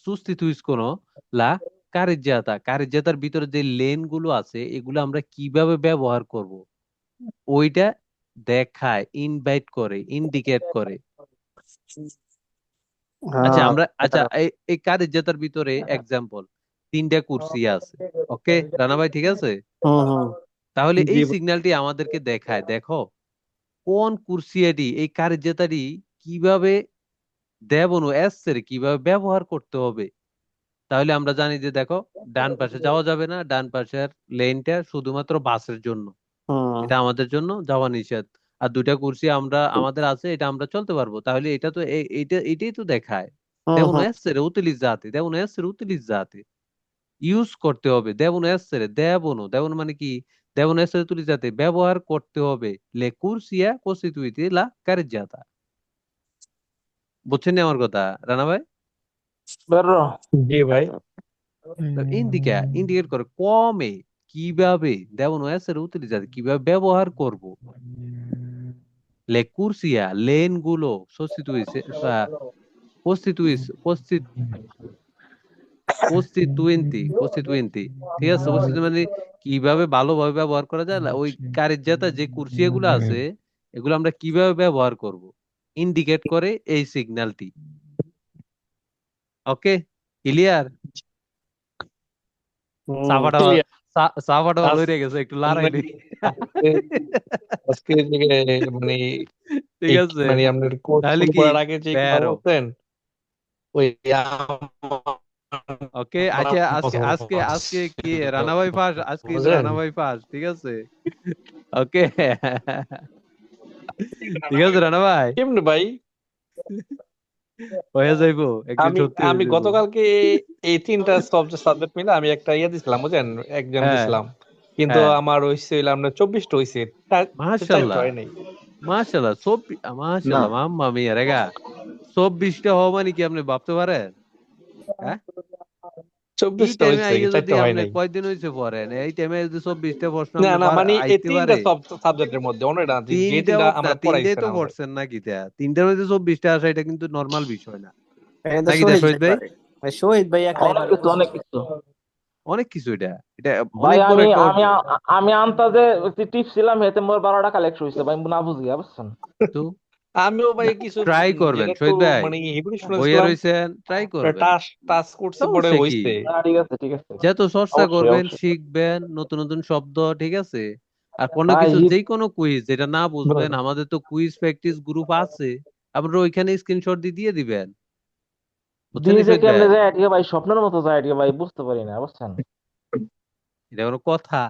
সুস্তিতুইসকোনো লা কারেজ্জাতার ভিতরে যে লেন গুলো আছে, এগুলো আমরা কিভাবে ব্যবহার করব, ওইটা দেখায়, ইনভাইট করে, ইন্ডিকেট করে। আচ্ছা, আচ্ছা, এই কারেজ্জাতার ভিতরে এক্সাম্পল 3টা কুরসি আছে। ওকে রানা ভাই, ঠিক আছে। তাহলে এই সিগন্যালটি আমাদেরকে দেখায়, দেখো কোন কুরসিয়াটি, এই কারেজ্জাতাটি কিভাবে দেবনু এসের কিভাবে ব্যবহার করতে হবে। তাহলে আমরা জানি যে দেখো, ডান পাশে যাওয়া যাবে না, ডান পাশের লেনটা শুধুমাত্র বাসের জন্য, এটা আমাদের জন্য যাওয়া নিষেধ। আর 2টা কুরসি আমাদের আছে, এটা আমরা চলতে পারবো। তাহলে এটা তো এটাই তো দেখায়, devono essere utilizzati, devono essere utilizzati। Use করতে হবে। দেবনো এসেরে দেবনো মানে কি? devono essere utilizzate ব্যবহার করতে হবে le cursia costituiti la carreggiata। বুঝছেন আমার কথা রানা ভাই? বেরো জি ভাই। ইন্ডিকেট করে কমে কিভাবে devono essere utilizzate কিভাবে ব্যবহার করব। le cursia লেন গুলো কনস্টিটুয়েন্টি ঠিক আছে। কনস্টিটুয়েন্টি মানে কিভাবে ভালোভাবে ব্যবহার করা যায় না, ওই কারের যে কুরসিয়া গুলো আছে এগুলো আমরা কিভাবে ব্যবহার করব ইন্ডিকেট করে এই সিগন্যালটি। Okay clear? সাফাটা clear। সাফাটা ভালো আজ হয়ে গেছে, একটু লড়াই নেই। আজকে মানে ঠিক আছে মানে আপনার কোর্স তাহলে শুরু কি করার আগে যে কথা বেরো। বলতেন ওই ওকে আচ্ছা আজকে আজকে আজকে কি রানা ভাই ফার্স্ট? আজকে কিন্তু বুঝলেন? রানা ভাই ফার্স্ট, ঠিক আছে? ওকে ঠিক আছে রানা ভাই, কেমনে ভাই? হয়ে যাইবো একদিন, আমি সত্যি হয়ে আমি যাইবো। গতকালকে এই তিনটা সাবজেক্ট মিলে আমি একটা দিছিলাম বুঝছেন, এক্সাম হ্যাঁ দিছিলাম, কিন্তু হ্যাঁ আমার হইছে আমরা 24টা হইছে, চারটা মাশাল্লাহ হয় নাই। মাশাল্লাহ না মাশাল্লাহ মাম্মা মিয়া রেগা 24টা হওয়া মানে কি আপনি ভাবতে পারেন? হ্যাঁ এই 24টা টাইমে হইছে, আইয়ে যদি 4টা হয় আপনি নাই। কয়দিন হইছে পড়েন, এই টাইমে যদি 24টা প্রশ্ন না আপনি না মানে এই আইতে তিনটা পারে? সাবজেক্টের মধ্যে অন্যটা না, যে তিনটা তিনটা হোক না, আমরা তিনটাই পড়াইছে তো না ভাই। পড়ছেন নাকি? তিনটার মধ্যে 24টা আসা এটা কিন্তু নর্মাল বিষয় না, এটা তো নাকি শহীদ শহীদ ভাই ভাই? পারে। ভাই শহীদ ভাই একলাই অনেক পারে কিছু অনেক 25টা। কিছু। অনেক কিছু, এটা এটা ভাই অনেক বড় আমি একটা আমি অর্জন। আমি আন্তাজে টিপস ছিলাম, এতে মোর 12টা কালেক্ট হয়েছে ভাই, না বুঝিয়া বুঝছেন। তো আমিও ভাই কিছু ট্রাই করবেন যেটা একটু শহীদ ভাই, মানে হিব্রু বইয়ে শুনেছিলাম, রয়েছেন, ট্রাই করবেন, টাচ টাচ করছি পরে সমস্যা কি? হইছে। ঠিক আছে ঠিক আছে, যত চর্চা অবশ্যই করবেন অবশ্যই। শিখবেন নতুন নতুন শব্দ, ঠিক আছে? আর কোনো ভাই কিছু যে কোনো কুইজ যেটা না বুঝবেন, বলেন। আমাদের তো কুইজ প্র্যাকটিস গ্রুপ আছে, আপনারা ওইখানে স্ক্রিনশট দিয়ে দিবেন, বুঝছেন দিয়ে যে শহীদ ভাই? কেমনে যায় এদিকে ভাই, স্বপ্নের মতো যায় এদিকে ভাই, বুঝতে পারি না বুঝছেন। এটা কোনো কথা?